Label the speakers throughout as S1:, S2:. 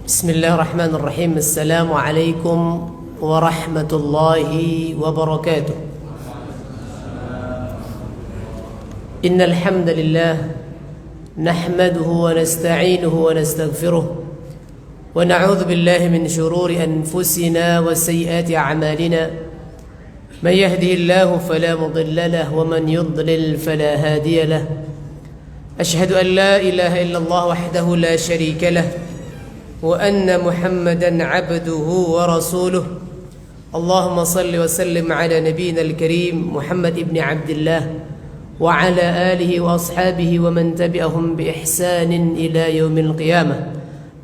S1: بسم الله الرحمن الرحيم. السلام عليكم ورحمة الله وبركاته. إن الحمد لله نحمده ونستعينه ونستغفره ونعوذ بالله من شرور أنفسنا وسيئات أعمالنا. من يهده الله فلا مضل له ومن يضلل فلا هادي له. أشهد أن لا إله إلا الله وحده لا شريك له وأن محمدا عبده ورسوله. اللهم صل وسلم على نبينا الكريم محمد بن عبد الله وعلى آله وأصحابه ومن تبعهم بإحسان إلى يوم القيامة.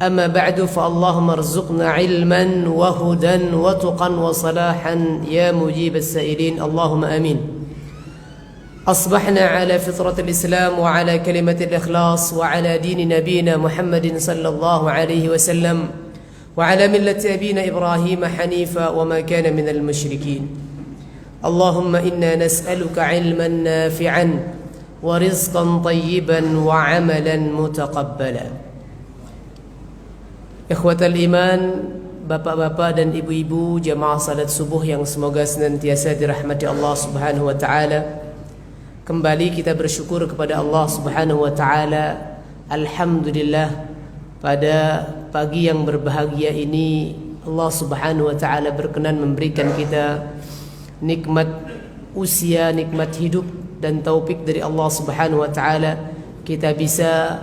S1: أما بعد فاللهم ارزقنا علما وهدى وتقا وصلاحا يا مجيب السائلين اللهم آمين. أصبحنا على فطرة الإسلام وعلى كلمة الإخلاص وعلى دين نبينا محمد صلى الله عليه وسلم وعلى ملة أبينا إبراهيم حنيفا وما كان من المشركين. اللهم إنا نسألك علما نافعا ورزقا طيبا وعملا متقبلا. Ikhwatal iman, bapak-bapak dan ibu-ibu jamaah salat subuh yang semoga senantiasa dirahmati Allah Subhanahu wa taala. Kembali kita bersyukur kepada Allah Subhanahu wa taala. Alhamdulillah, pada pagi yang berbahagia ini Allah Subhanahu wa taala berkenan memberikan kita nikmat usia, nikmat hidup dan taufik dari Allah Subhanahu wa taala. Kita bisa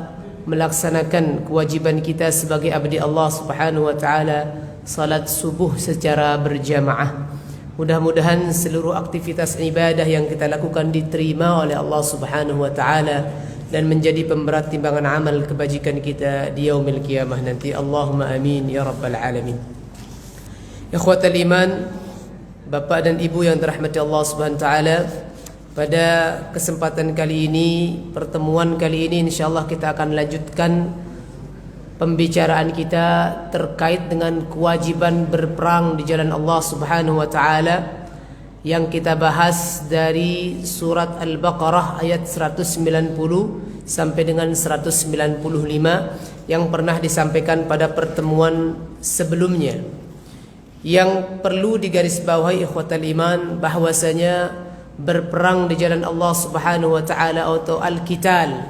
S1: melaksanakan kewajiban kita sebagai abdi Allah Subhanahu wa taala, salat subuh secara berjamaah. Mudah-mudahan seluruh aktivitas ibadah yang kita lakukan diterima oleh Allah Subhanahu wa taala dan menjadi pemberat timbangan amal kebajikan kita di yaumil qiyamah nanti. Allahumma amin ya rabbal alamin. Ikhwatal iman, bapak dan ibu yang dirahmati Allah Subhanahu wa taala, pada kesempatan kali ini, pertemuan kali ini insyaallah kita akan lanjutkan pembicaraan kita terkait dengan kewajiban berperang di jalan Allah Subhanahu wa taala yang kita bahas dari surat Al-Baqarah ayat 190 sampai dengan 195 yang pernah disampaikan pada pertemuan sebelumnya. Yang perlu digarisbawahi ikhwatal iman bahwasanya berperang di jalan Allah Subhanahu wa taala atau al-qital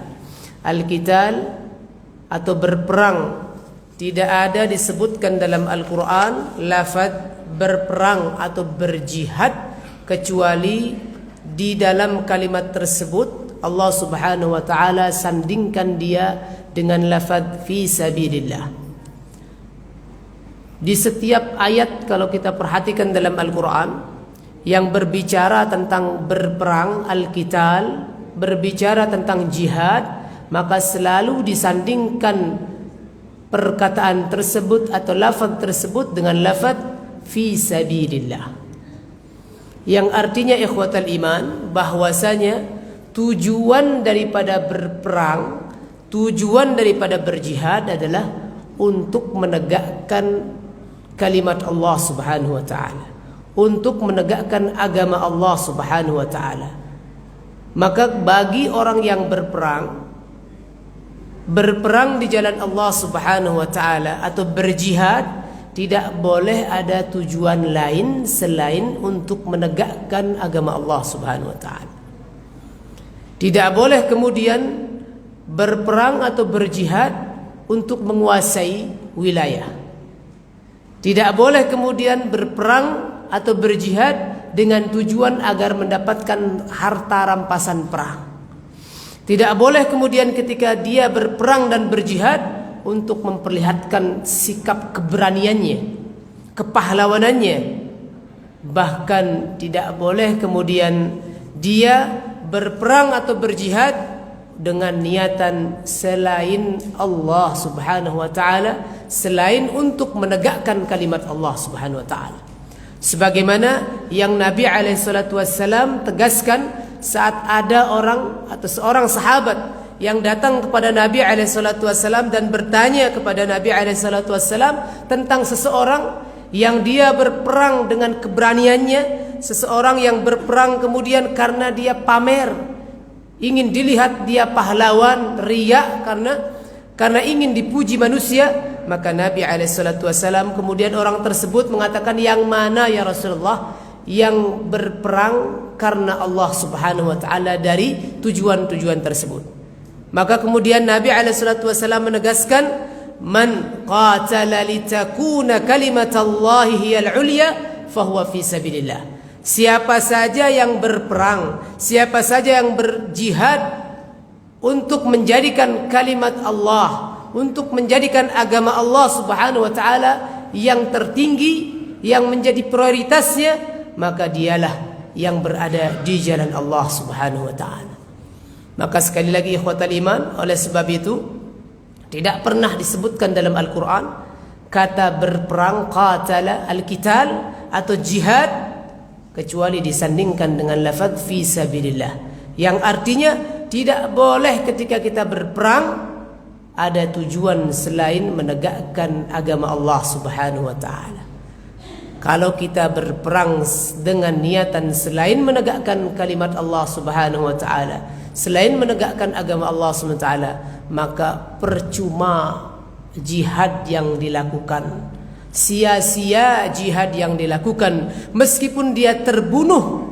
S1: atau berperang tidak ada disebutkan dalam Al-Quran lafaz berperang atau berjihad, kecuali di dalam kalimat tersebut Allah Subhanahu wa taala sandingkan dia dengan lafaz fi sabilillah. Di setiap ayat kalau kita perhatikan dalam Al-Quran yang berbicara tentang berperang, al-qital, berbicara tentang jihad, maka selalu disandingkan perkataan tersebut atau lafaz tersebut dengan lafaz fi sabilillah, yang artinya ikhwatal iman bahwasanya tujuan daripada berperang, tujuan daripada berjihad adalah untuk menegakkan kalimat Allah Subhanahu wa taala, untuk menegakkan agama Allah Subhanahu wa taala. Maka bagi orang yang berperang di jalan Allah Subhanahu wa taala atau berjihad, tidak boleh ada tujuan lain selain untuk menegakkan agama Allah Subhanahu wa taala. Tidak boleh kemudian berperang atau berjihad untuk menguasai wilayah. Tidak boleh kemudian berperang atau berjihad dengan tujuan agar mendapatkan harta rampasan perang. Tidak boleh kemudian ketika dia berperang dan berjihad untuk memperlihatkan sikap keberaniannya, kepahlawanannya. Bahkan tidak boleh kemudian dia berperang atau berjihad dengan niatan selain Allah Subhanahu wa taala, selain untuk menegakkan kalimat Allah Subhanahu wa taala. Sebagaimana yang Nabi SAW tegaskan saat ada orang atau seorang sahabat yang datang kepada Nabi SAW dan bertanya kepada Nabi SAW tentang seseorang yang dia berperang dengan keberaniannya, seseorang yang berperang kemudian karena dia pamer, ingin dilihat dia pahlawan, riya karena karena ingin dipuji manusia, maka Nabi SAW kemudian orang tersebut mengatakan, yang mana ya Rasulullah yang berperang karena Allah Subhanahu wa taala dari tujuan-tujuan tersebut. Maka kemudian Nabi SAW menegaskan, man qatala litakuna kalimatallahi hiyal ulya fahuwa fi sabilillah. Siapa saja yang berperang, siapa saja yang berjihad untuk menjadikan kalimat Allah, untuk menjadikan agama Allah Subhanahu wa taala yang tertinggi, yang menjadi prioritasnya, maka dialah yang berada di jalan Allah Subhanahu wa taala. Maka sekali lagi ikhwatal iman, oleh sebab itu tidak pernah disebutkan dalam Al-Qur'an kata berperang, qatala, al-qital atau jihad, kecuali disandingkan dengan lafaz fi sabilillah, yang artinya tidak boleh ketika kita berperang ada tujuan selain menegakkan agama Allah Subhanahu wa taala. Kalau kita berperang dengan niatan selain menegakkan kalimat Allah Subhanahu wa taala, selain menegakkan agama Allah Subhanahu wa taala, maka percuma jihad yang dilakukan. Sia-sia jihad yang dilakukan, meskipun dia terbunuh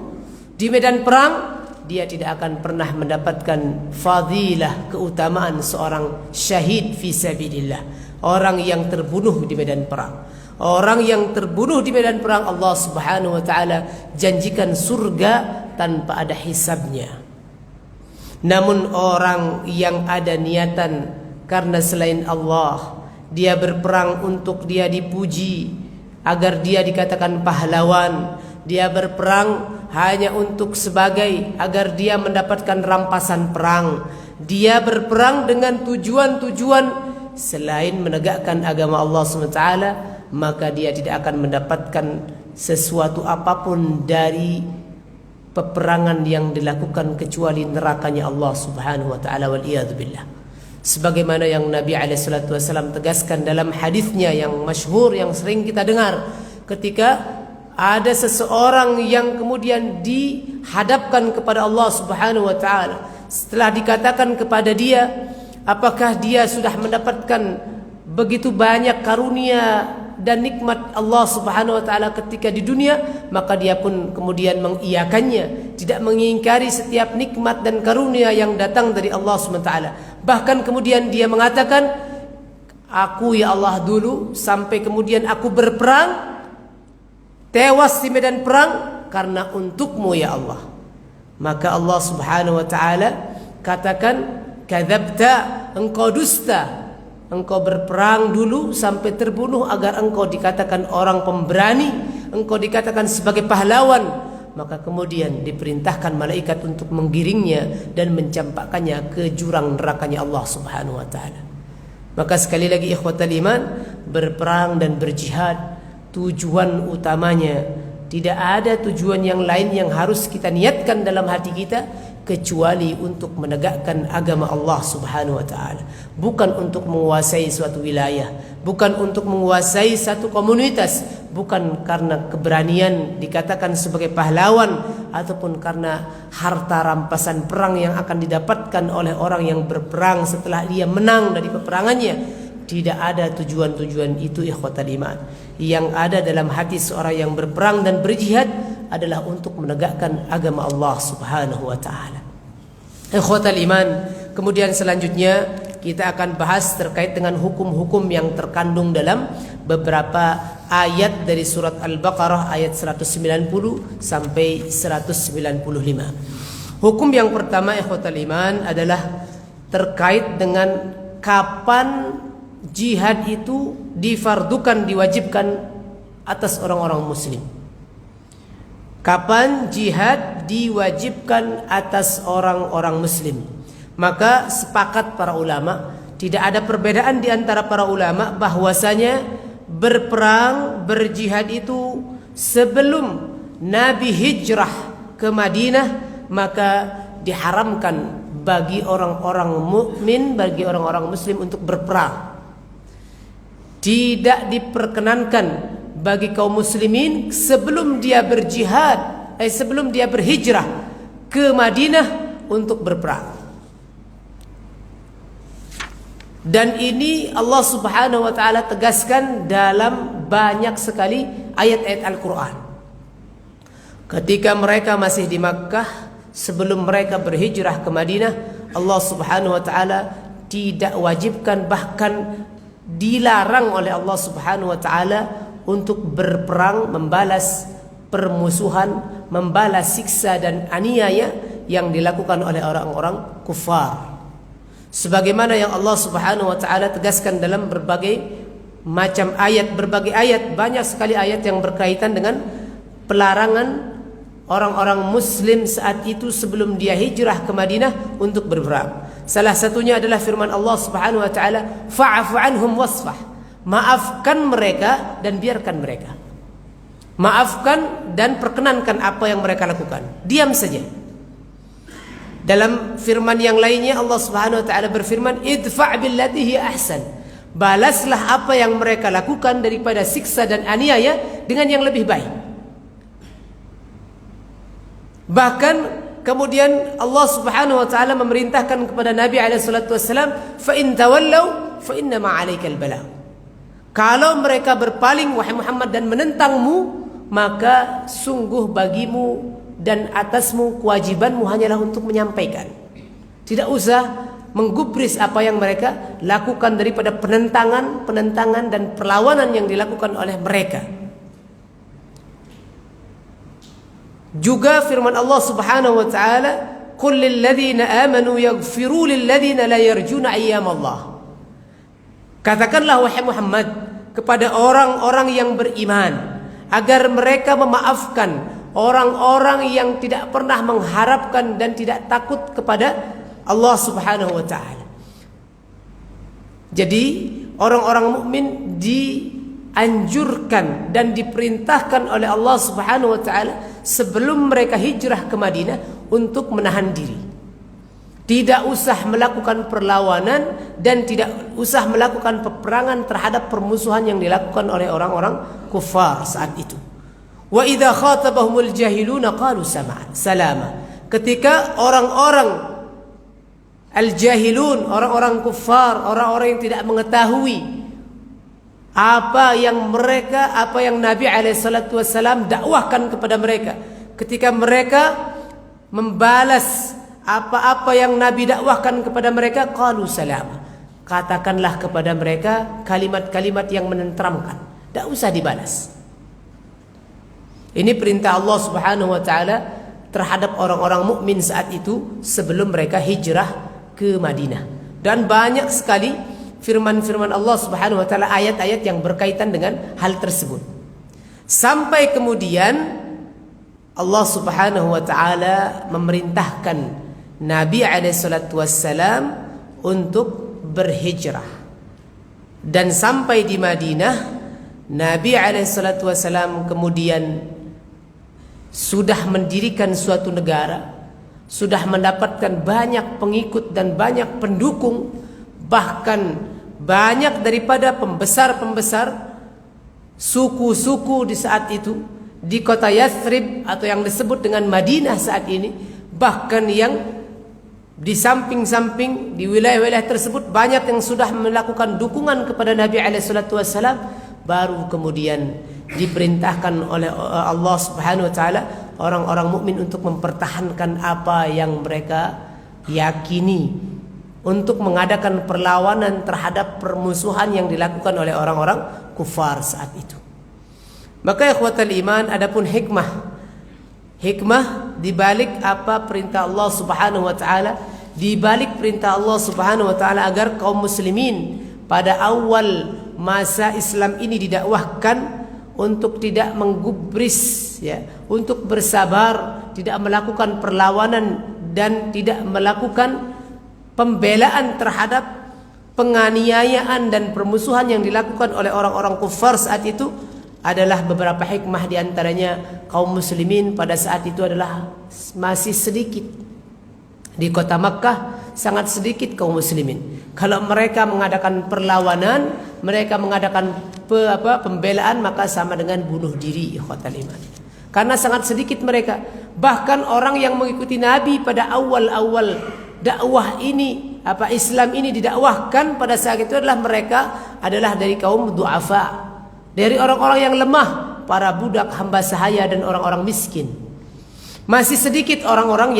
S1: di medan perang, dia tidak akan pernah mendapatkan fadilah, keutamaan seorang syahid fi sabilillah, orang yang terbunuh di medan perang. Orang yang terbunuh di medan perang, Allah Subhanahu wa taala janjikan surga tanpa ada hisabnya. Namun orang yang ada niatan karena selain Allah, dia berperang untuk dia dipuji, agar dia dikatakan pahlawan, dia berperang hanya untuk sebagai agar dia mendapatkan rampasan perang, dia berperang dengan tujuan-tujuan selain menegakkan agama Allah SWT, maka dia tidak akan mendapatkan sesuatu apapun dari peperangan yang dilakukan kecuali nerakanya Allah Subhanahu wa taala, wal iyad billah. Sebagaimana yang Nabi SAW tegaskan dalam hadisnya yang masyhur, yang sering kita dengar, ketika ada seseorang yang kemudian dihadapkan kepada Allah Subhanahu wa taala, setelah dikatakan kepada dia, apakah dia sudah mendapatkan begitu banyak karunia dan nikmat Allah Subhanahu wa taala ketika di dunia, maka dia pun kemudian mengiyakannya, tidak mengingkari setiap nikmat dan karunia yang datang dari Allah Subhanahu wa taala. Bahkan kemudian dia mengatakan, aku ya Allah dulu sampai kemudian aku berperang, tewas di medan perang karena untukmu ya Allah. Maka Allah Subhanahu wa taala katakan, kadzabta, engkau dusta. Engkau berperang dulu sampai terbunuh agar engkau dikatakan orang pemberani, engkau dikatakan sebagai pahlawan. Maka kemudian diperintahkan malaikat untuk menggiringnya dan mencampakkannya ke jurang nerakanya Allah Subhanahu wa taala. Maka sekali lagi ikhwatal iman, berperang dan berjihad tujuan utamanya, tidak ada tujuan yang lain yang harus kita niatkan dalam hati kita kecuali untuk menegakkan agama Allah Subhanahu wa taala. Bukan untuk menguasai suatu wilayah, bukan untuk menguasai satu komunitas, bukan karena keberanian dikatakan sebagai pahlawan, ataupun karena harta rampasan perang yang akan didapatkan oleh orang yang berperang setelah dia menang dari peperangannya. Tidak ada tujuan-tujuan itu ikhwatal iman. Yang ada dalam hati seorang yang berperang dan berjihad adalah untuk menegakkan agama Allah Subhanahu wa taala. Ikhwatal iman, kemudian selanjutnya kita akan bahas terkait dengan hukum-hukum yang terkandung dalam beberapa ayat dari surat Al-Baqarah ayat 190 sampai 195. Hukum yang pertama ikhwatal iman adalah terkait dengan kapan jihad itu difardukan, diwajibkan atas orang-orang muslim. Kapan jihad diwajibkan atas orang-orang muslim? Maka sepakat para ulama, tidak ada perbedaan di antara para ulama bahwasanya berperang, berjihad itu sebelum Nabi hijrah ke Madinah, maka diharamkan bagi orang-orang mukmin, bagi orang-orang muslim untuk berperang. Tidak diperkenankan bagi kaum muslimin sebelum dia berjihad, sebelum dia berhijrah ke Madinah untuk berperang. Dan ini Allah Subhanahu wa taala tegaskan dalam banyak sekali ayat-ayat Al-Qur'an. Ketika mereka masih di Makkah, sebelum mereka berhijrah ke Madinah, Allah Subhanahu wa taala tidak wajibkan, bahkan dilarang oleh Allah Subhanahu wa taala untuk berperang, membalas permusuhan, membalas siksa dan aniaya yang dilakukan oleh orang-orang kufar. Sebagaimana yang Allah Subhanahu wa taala tegaskan dalam berbagai macam ayat, banyak sekali ayat yang berkaitan dengan pelarangan orang-orang muslim saat itu sebelum dia hijrah ke Madinah untuk berperang. Salah satunya adalah firman Allah Subhanahu wa taala, fa'fu anhum wasfah. Maafkan mereka dan biarkan mereka. Maafkan dan perkenankan apa yang mereka lakukan. Diam saja. Dalam firman yang lainnya Allah Subhanahu wa taala berfirman, idfa' billati hiya ahsan. Balaslah apa yang mereka lakukan daripada siksa dan aniaya dengan yang lebih baik. Bahkan kemudian Allah Subhanahu wa taala memerintahkan kepada Nabi alaihi salatu wasallam, fa in tawallaw fa inna ma 'alaikal balagh. Kalau mereka berpaling wahai Muhammad dan menentangmu, maka sungguh bagimu dan atasmu kewajibanmu hanyalah untuk menyampaikan. Tidak usah menggubris apa yang mereka lakukan daripada penentangan dan perlawanan yang dilakukan oleh mereka. Juga firman Allah Subhanahu wa taala, qul lil ladzina amanu yaghfiru lil ladzina la yarjuna ayyamallah. Katakanlah wahai Muhammad kepada orang-orang yang beriman agar mereka memaafkan orang-orang yang tidak pernah mengharapkan dan tidak takut kepada Allah Subhanahu wa taala. Jadi orang-orang mukmin dianjurkan dan diperintahkan oleh Allah Subhanahu wa taala sebelum mereka hijrah ke Madinah untuk menahan diri. Tidak usah melakukan perlawanan dan tidak usah melakukan peperangan terhadap permusuhan yang dilakukan oleh orang-orang kufar saat itu. Wa idza khatabahumul jahiluna qalu salama. Ketika orang-orang al-jahilun, orang-orang kufar, orang-orang yang tidak mengetahui apa yang Nabi alaihi salatu wasallam dakwahkan kepada mereka, ketika mereka membalas apa-apa yang Nabi dakwahkan kepada mereka, qalu salama. Katakanlah kepada mereka kalimat-kalimat yang menenteramkan, tidak usah dibalas. Ini perintah Allah Subhanahu wa taala terhadap orang-orang mukmin saat itu sebelum mereka hijrah ke Madinah. Dan banyak sekali firman-firman Allah Subhanahu wa taala, ayat-ayat yang berkaitan dengan hal tersebut. Sampai kemudian Allah Subhanahu wa taala memerintahkan Nabi alaihi salatu wassalam untuk berhijrah. Dan sampai di Madinah, Nabi alaihi salatu wassalam kemudian sudah mendirikan suatu negara, sudah mendapatkan banyak pengikut dan banyak pendukung, bahkan banyak daripada pembesar-pembesar suku-suku di saat itu di kota Yathrib atau yang disebut dengan Madinah saat ini, bahkan yang di samping-samping di wilayah-wilayah tersebut banyak yang sudah melakukan dukungan kepada Nabi alaihi salatu wassalam. Baru kemudian diperintahkan oleh Allah Subhanahu wa taala orang-orang mukmin untuk mempertahankan apa yang mereka yakini, untuk mengadakan perlawanan terhadap permusuhan yang dilakukan oleh orang-orang kufar saat itu. Maka ikhwatal iman, adapun hikmah di balik apa perintah Allah Subhanahu wa taala, di balik perintah Allah Subhanahu wa taala agar kaum muslimin pada awal masa Islam ini didakwahkan untuk tidak menggubris, ya, untuk bersabar, tidak melakukan perlawanan dan tidak melakukan pembelaan terhadap penganiayaan dan permusuhan yang dilakukan oleh orang-orang kufar saat itu, adalah beberapa hikmah. Di antaranya kaum muslimin pada saat itu adalah masih sedikit. Di kota Makkah sangat sedikit kaum muslimin. Kalau mereka mengadakan perlawanan, mereka mengadakan pembelaan, maka sama dengan bunuh diri, ikhwatal iman. Karena sangat sedikit mereka. Bahkan orang yang mengikuti Nabi pada awal-awal dakwah ini Islam ini didakwahkan pada saat itu adalah mereka adalah dari kaum du'afa, dari orang-orang yang lemah, para budak, hamba sahaya dan orang-orang miskin. Masih sedikit orang-orang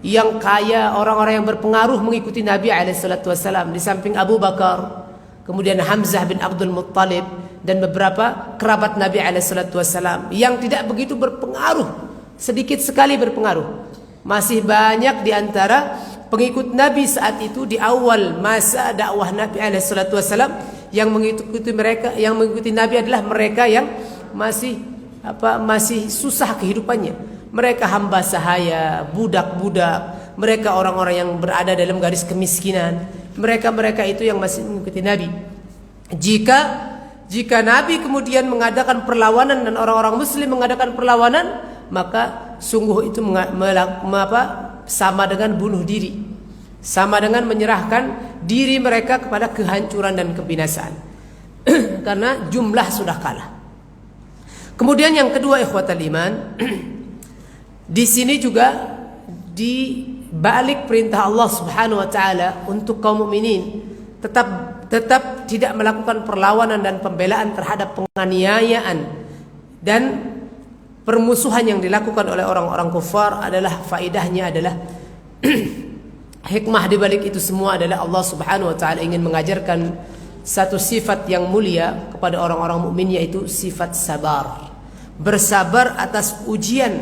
S1: yang kaya, orang-orang yang berpengaruh mengikuti Nabi SAW. Di samping Abu Bakar, kemudian Hamzah bin Abdul Muttalib dan beberapa kerabat Nabi SAW yang tidak begitu berpengaruh, sedikit sekali berpengaruh. Masih banyak di antara pengikut Nabi saat itu di awal masa dakwah Nabi SAW yang mengikuti Nabi adalah mereka yang masih susah kehidupannya. Mereka hamba sahaya, budak-budak, mereka orang-orang yang berada dalam garis kemiskinan. Mereka itu yang masih mengikuti Nabi. Jika Nabi kemudian mengadakan perlawanan dan orang-orang muslim mengadakan perlawanan, maka sungguh itu sama dengan bunuh diri, sama dengan menyerahkan diri mereka kepada kehancuran dan kebinasaan karena jumlah sudah kalah. Kemudian yang kedua, ikhwatal iman, di sini juga di balik perintah Allah Subhanahu wa taala untuk kaum mukminin tetap tidak melakukan perlawanan dan pembelaan terhadap penganiayaan dan permusuhan yang dilakukan oleh orang-orang kufar adalah faedahnya adalah hikmah di balik itu semua adalah Allah Subhanahu wa taala ingin mengajarkan satu sifat yang mulia kepada orang-orang mukmin, yaitu sifat sabar. Bersabar atas ujian,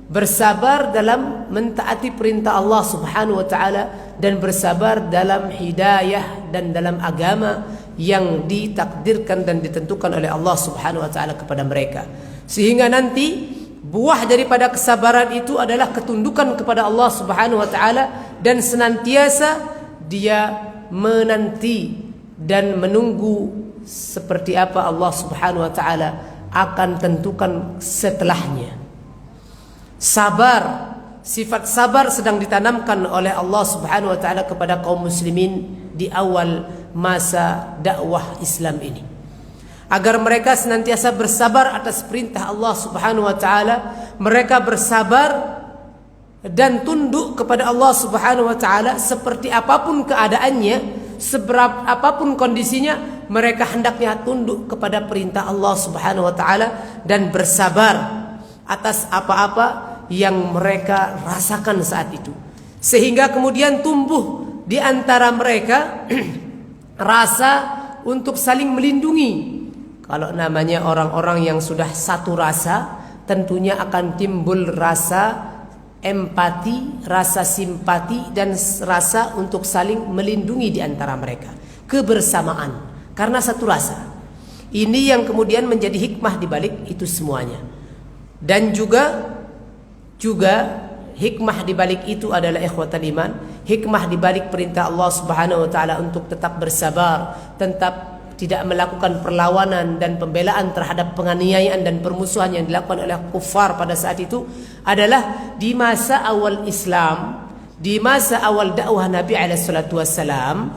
S1: bersabar dalam mentaati perintah Allah Subhanahu wa taala dan bersabar dalam hidayah dan dalam agama yang ditakdirkan dan ditentukan oleh Allah Subhanahu wa taala kepada mereka. Sehingga nanti buah daripada kesabaran itu adalah ketundukan kepada Allah Subhanahu wa taala dan senantiasa dia menanti dan menunggu seperti apa Allah Subhanahu wa taala akan tentukan setelahnya. Sabar, sifat sabar sedang ditanamkan oleh Allah Subhanahu wa taala kepada kaum muslimin di awal masa dakwah Islam ini, agar mereka senantiasa bersabar atas perintah Allah Subhanahu wa taala. Mereka bersabar dan tunduk kepada Allah Subhanahu wa taala seperti apapun keadaannya, seberapa apapun kondisinya, mereka hendaknya tunduk kepada perintah Allah Subhanahu wa taala dan bersabar atas apa-apa yang mereka rasakan saat itu, sehingga kemudian tumbuh di antara mereka rasa untuk saling melindungi. Kalau namanya orang-orang yang sudah satu rasa, tentunya akan timbul rasa empati, rasa simpati dan rasa untuk saling melindungi di antara mereka, kebersamaan karena satu rasa. Ini yang kemudian menjadi hikmah di balik itu semuanya. Dan juga hikmah di balik itu adalah ikhwatal iman, hikmah di balik perintah Allah Subhanahu wa taala untuk tetap bersabar, tetap tidak melakukan perlawanan dan pembelaan terhadap penganiayaan dan permusuhan yang dilakukan oleh kufar pada saat itu adalah di masa awal Islam, di masa awal dakwah Nabi SAW,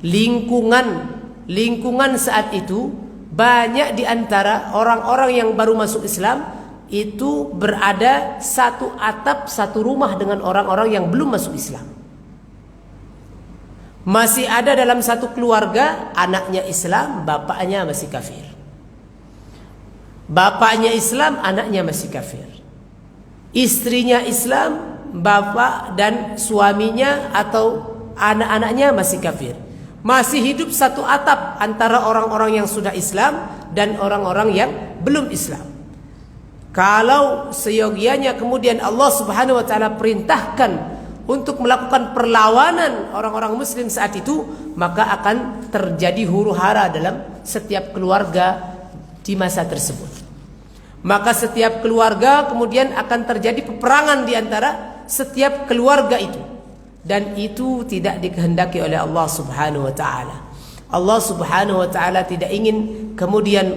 S1: lingkungan saat itu banyak di antara orang-orang yang baru masuk Islam itu berada satu atap, satu rumah dengan orang-orang yang belum masuk Islam. Masih ada dalam satu keluarga anaknya Islam, bapaknya masih kafir. Bapaknya Islam, anaknya masih kafir. Istrinya Islam, bapak dan suaminya atau anak-anaknya masih kafir. Masih hidup satu atap antara orang-orang yang sudah Islam dan orang-orang yang belum Islam. Kalau seyogianya kemudian Allah Subhanahu wa taala perintahkan untuk melakukan perlawanan orang-orang muslim saat itu, maka akan terjadi huru-hara dalam setiap keluarga di masa tersebut. Maka setiap keluarga kemudian akan terjadi peperangan di antara setiap keluarga itu, dan itu tidak dikehendaki oleh Allah Subhanahu wa taala. Allah Subhanahu wa taala tidak ingin kemudian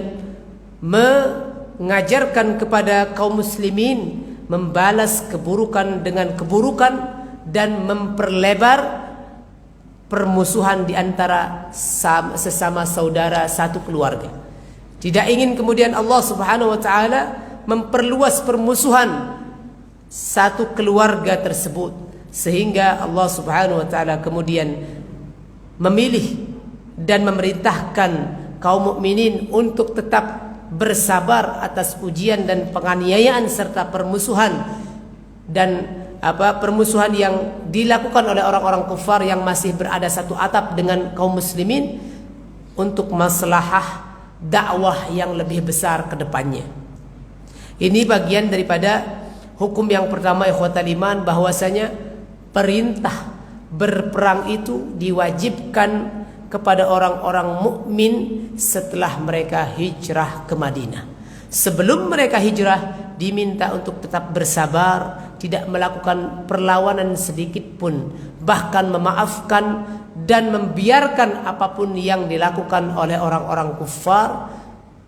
S1: mengajarkan kepada kaum muslimin membalas keburukan dengan keburukan dan memperlebar permusuhan di antara sesama saudara satu keluarga. Tidak ingin kemudian Allah Subhanahu wa taala memperluas permusuhan satu keluarga tersebut, sehingga Allah Subhanahu wa taala kemudian memilih dan memerintahkan kaum mukminin untuk tetap bersabar atas ujian dan penganiayaan serta permusuhan dan permusuhan yang dilakukan oleh orang-orang kufar yang masih berada satu atap dengan kaum muslimin untuk maslahah dakwah yang lebih besar ke depannya. Ini bagian daripada hukum yang pertama ikhwatal iman, bahwasanya perintah berperang itu diwajibkan kepada orang-orang mukmin setelah mereka hijrah ke Madinah. Sebelum mereka hijrah diminta untuk tetap bersabar, tidak melakukan perlawanan sedikit pun, bahkan memaafkan dan membiarkan apapun yang dilakukan oleh orang-orang kufar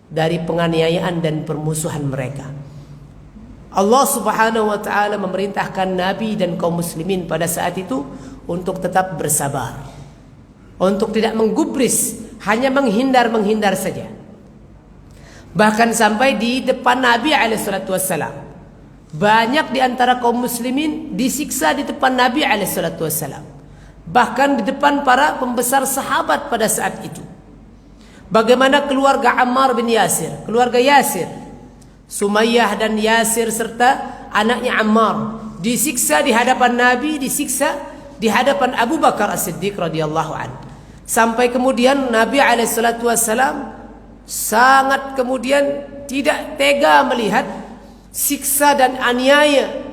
S1: dari penganiayaan dan permusuhan mereka. Allah Subhanahu wa taala memerintahkan Nabi dan kaum muslimin pada saat itu untuk tetap bersabar, untuk tidak menggubris, hanya menghindar saja. Bahkan sampai di depan Nabi alaihissalam, banyak di antara kaum muslimin disiksa di depan Nabi alaihissalam, bahkan di depan para pembesar sahabat pada saat itu. Bagaimana keluarga Ammar bin Yasir, keluarga Yasir, Sumayyah dan Yasir serta anaknya Ammar disiksa di hadapan Nabi, disiksa di hadapan Abu Bakar As-Siddiq radhiyallahu anhu. Sampai kemudian Nabi alaihissalam sangat kemudian tidak tega melihat siksa dan aniaya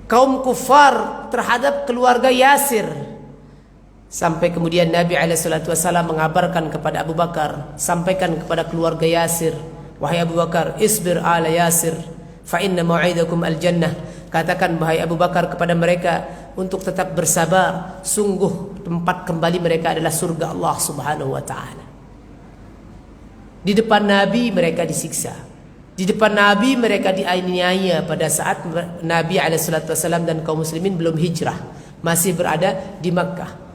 S1: kaum kufar terhadap keluarga Yasir. Sampai kemudian Nabi alaihissalam mengabarkan kepada Abu Bakar, sampaikan kepada keluarga Yasir, wahai Abu Bakar, isbir ala Yasir fa inna mau'idakum al-jannah. Katakan wahai Abu Bakar kepada mereka untuk tetap bersabar, sungguh tempat kembali mereka adalah surga Allah Subhanahu wa taala. Di depan Nabi mereka disiksa, di depan Nabi mereka dianiaya pada saat Nabi alaihissalam dan kaum muslimin belum hijrah, masih berada di Makkah.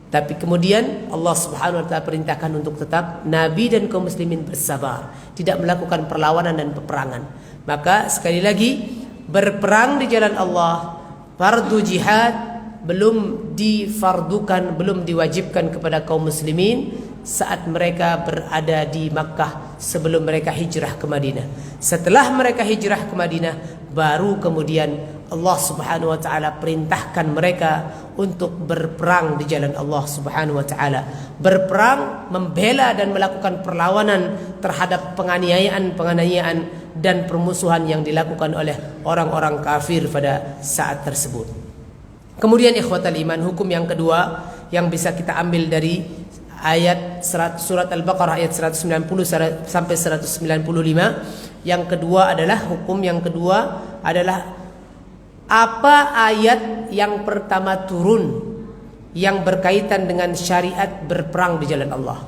S1: Tapi kemudian Allah Subhanahu wa taala perintahkan untuk tetap Nabi dan kaum muslimin bersabar, tidak melakukan perlawanan dan peperangan. Maka sekali lagi, berperang di jalan Allah, fardu jihad belum difardukan, belum diwajibkan kepada kaum muslimin saat mereka berada di Makkah sebelum mereka hijrah ke Madinah. Setelah mereka hijrah ke Madinah, baru kemudian Allah Subhanahu wa taala perintahkan mereka untuk berperang di jalan Allah Subhanahu wa taala. Berperang, membela dan melakukan perlawanan terhadap penganiayaan dan permusuhan yang dilakukan oleh orang-orang kafir pada saat tersebut. Kemudian ikhwatal iman, hukum yang kedua yang bisa kita ambil dari ayat surat Al-Baqarah ayat 190 sampai 195. Yang kedua adalah hukum yang kedua adalah apa ayat yang pertama turun yang berkaitan dengan syariat berperang di jalan Allah.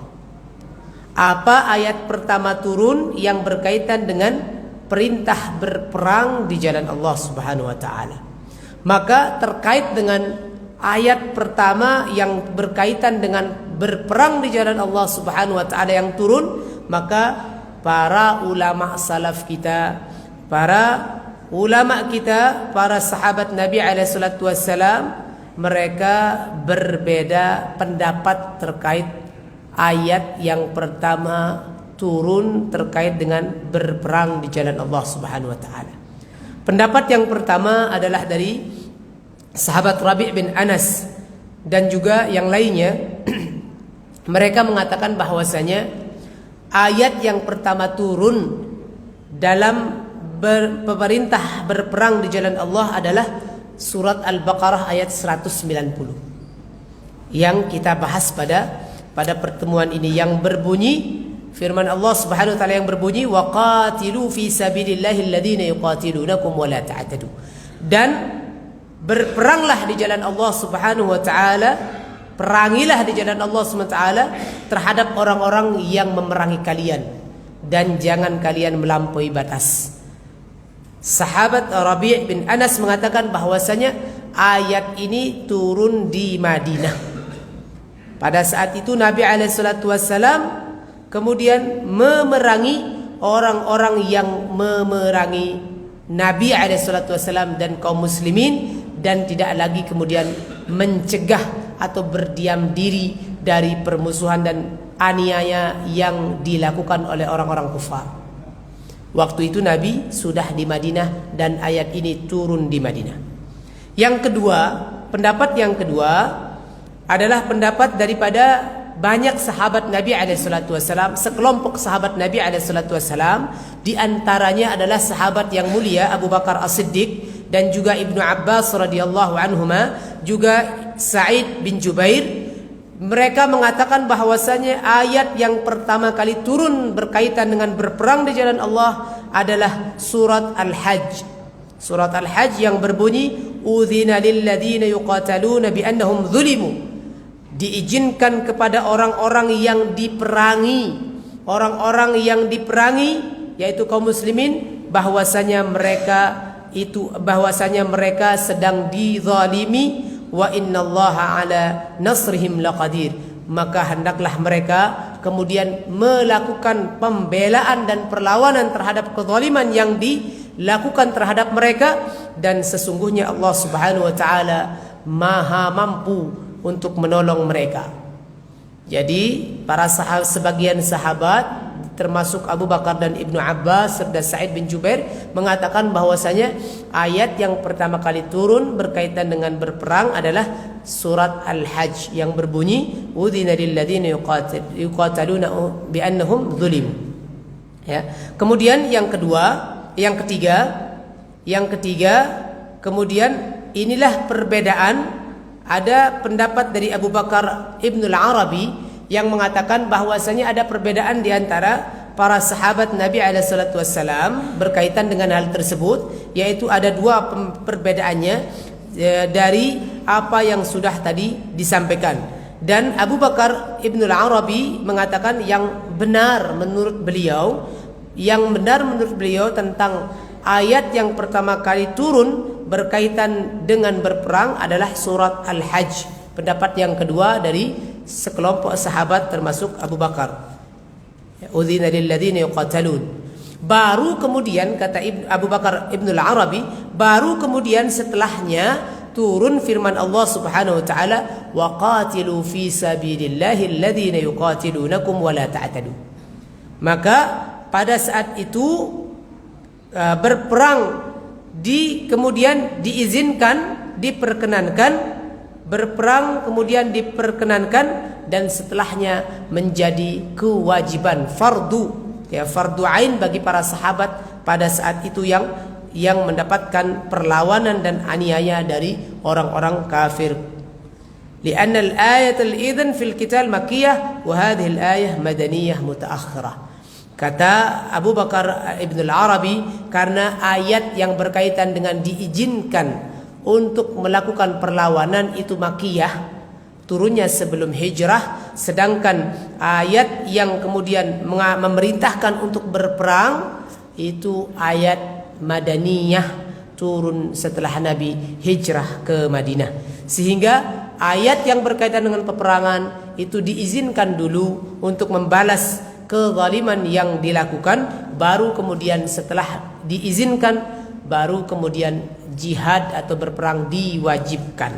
S1: Apa ayat pertama turun yang berkaitan dengan perintah berperang di jalan Allah Subhanahu wa taala. Maka terkait dengan ayat pertama yang berkaitan dengan berperang di jalan Allah Subhanahu wa taala yang turun, maka para ulama salaf kita, para ulama kita, para sahabat Nabi alaihissalatu wassalam, mereka berbeda pendapat terkait ayat yang pertama turun terkait dengan berperang di jalan Allah Subhanahu wa taala. Pendapat yang pertama adalah dari sahabat Rabi' bin Anas dan juga yang lainnya. Mereka mengatakan bahwasanya ayat yang pertama turun dalam pemerintah berperang di jalan Allah adalah surat Al-Baqarah ayat 190 yang kita bahas pada pertemuan ini, yang berbunyi firman Allah Subhanahu wa taala yang berbunyi waqatilu fi sabilillahi alladhina yuqatilunakum wa la ta'tadu, dan berperanglah di jalan Allah Subhanahu wa taala, perangilah di jalan Allah Subhanahu wa taala terhadap orang-orang yang memerangi kalian dan jangan kalian melampaui batas. Sahabat Rabi' bin Anas mengatakan bahwasanya ayat ini turun di Madinah. Pada saat itu Nabi alaihissalatu wassalam kemudian memerangi orang-orang yang memerangi Nabi SAW dan kaum muslimin, dan tidak lagi kemudian mencegah atau berdiam diri dari permusuhan dan aniaya yang dilakukan oleh orang-orang kufar. Waktu itu Nabi sudah di Madinah dan ayat ini turun di Madinah. Yang kedua, pendapat yang kedua adalah pendapat daripada banyak sahabat Nabi SAW, sekelompok sahabat Nabi SAW, di antaranya adalah sahabat yang mulia Abu Bakar As-Siddiq dan juga Ibnu Abbas radhiyallahu anhuma, juga Sa'id bin Jubair. Mereka mengatakan bahwasanya ayat yang pertama kali turun berkaitan dengan berperang di jalan Allah adalah surat Al-Hajj. Surat Al-Hajj yang berbunyi udzina lil ladzina yuqataluna bi annahum zulimu. Diizinkan kepada orang-orang yang diperangi, yaitu kaum muslimin, bahwasanya mereka sedang dizalimi, wa innallaha ala nasrihim laqadir. Maka hendaklah mereka kemudian melakukan pembelaan dan perlawanan terhadap kezaliman yang dilakukan terhadap mereka, dan sesungguhnya Allah Subhanahu wa taala Maha mampu untuk menolong mereka. Jadi para sebagian sahabat termasuk Abu Bakar dan Ibnu Abbas serta Sa'id bin Jubair mengatakan bahwasanya ayat yang pertama kali turun berkaitan dengan berperang adalah surat Al-Hajj yang berbunyi udzina lil ladzina yuqataluna bi annahum zulimu. Ya. Kemudian yang ketiga, kemudian inilah perbedaan. Ada pendapat dari Abu Bakar Ibnul Arabi yang mengatakan bahwasanya ada perbedaan di antara para sahabat Nabi SAW berkaitan dengan hal tersebut, yaitu ada dua perbedaannya dari apa yang sudah tadi disampaikan. Dan Abu Bakar Ibnul Arabi mengatakan yang benar menurut beliau tentang ayat yang pertama kali turun berkaitan dengan berperang adalah surat Al-Hajj. Pendapat yang kedua dari sekelompok sahabat termasuk Abu Bakar. Udzina lil ladzina yuqatalun. Baru kemudian kata Abu Bakar Ibnul Arabi, baru kemudian setelahnya turun firman Allah Subhanahu wa taala, wa qatilu fi sabilillahi alladzina yuqatilunakum wa la ta'tadu. Maka pada saat itu berperang kemudian diizinkan, diperkenankan, berperang kemudian diperkenankan, dan setelahnya menjadi kewajiban fardu ain bagi para sahabat pada saat itu yang mendapatkan perlawanan dan aniaya dari orang-orang kafir. Lianna al-ayat al-idhan fil qital makkiyah wa hadhihi al-ayah madaniyah mutaakhirah. Kata Abu Bakar Ibnul Arabi, karena ayat yang berkaitan dengan diizinkan untuk melakukan perlawanan itu makiyah, turunnya sebelum hijrah, sedangkan ayat yang kemudian memerintahkan untuk berperang itu ayat madaniyah, turun setelah Nabi hijrah ke Madinah. Sehingga ayat yang berkaitan dengan peperangan itu diizinkan dulu untuk membalas kezaliman yang dilakukan, baru kemudian setelah diizinkan, baru kemudian jihad atau berperang diwajibkan.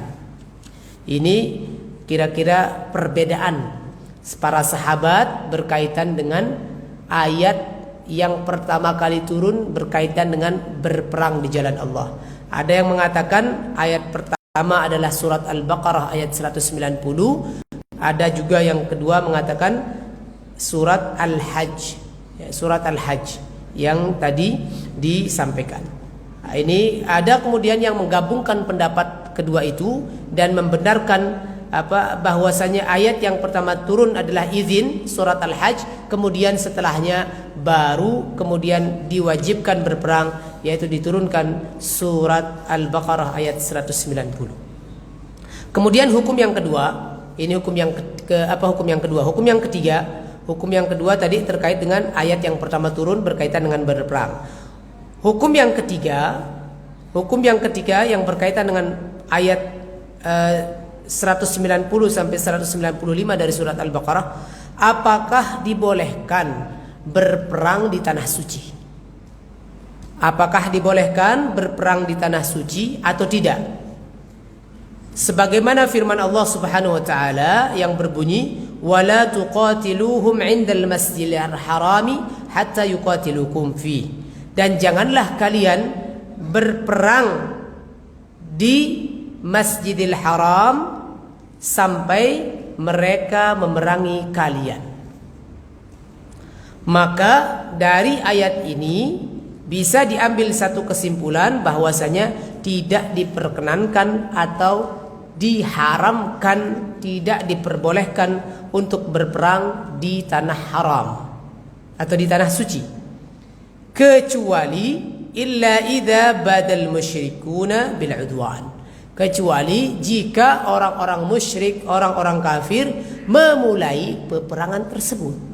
S1: Ini kira-kira perbedaan para sahabat berkaitan dengan ayat yang pertama kali turun berkaitan dengan berperang di jalan Allah. Ada yang mengatakan ayat pertama adalah surat Al-Baqarah ayat 190. Ada juga yang kedua mengatakan surat Al-Hajj, surat Al-Hajj yang tadi disampaikan. Nah, ini ada kemudian yang menggabungkan pendapat kedua itu dan membenarkan bahwasanya ayat yang pertama turun adalah izin, surat Al-Hajj, kemudian setelahnya baru kemudian diwajibkan berperang, yaitu diturunkan surat Al-Baqarah ayat 190. Kemudian hukum yang kedua, ini hukum yang kedua. Hukum yang kedua tadi terkait dengan ayat yang pertama turun berkaitan dengan berperang. Hukum yang ketiga yang berkaitan dengan ayat 190 sampai 195 dari surat Al-Baqarah, apakah dibolehkan berperang di tanah suci? apakah dibolehkan berperang di tanah suci atau tidak? Sebagaimana firman Allah Subhanahu wa taala yang berbunyi, "Wala tuqatiluhum 'indal masjidil harami hatta yuqatilukum fi." Dan janganlah kalian berperang di Masjidil Haram sampai mereka memerangi kalian. Maka dari ayat ini bisa diambil satu kesimpulan bahwasanya tidak diperkenankan atau diharamkan, tidak diperbolehkan untuk berperang di tanah haram atau di tanah suci, kecuali illa idza badal musyrikuna bil udwan, kecuali jika orang-orang musyrik, orang-orang kafir memulai peperangan tersebut.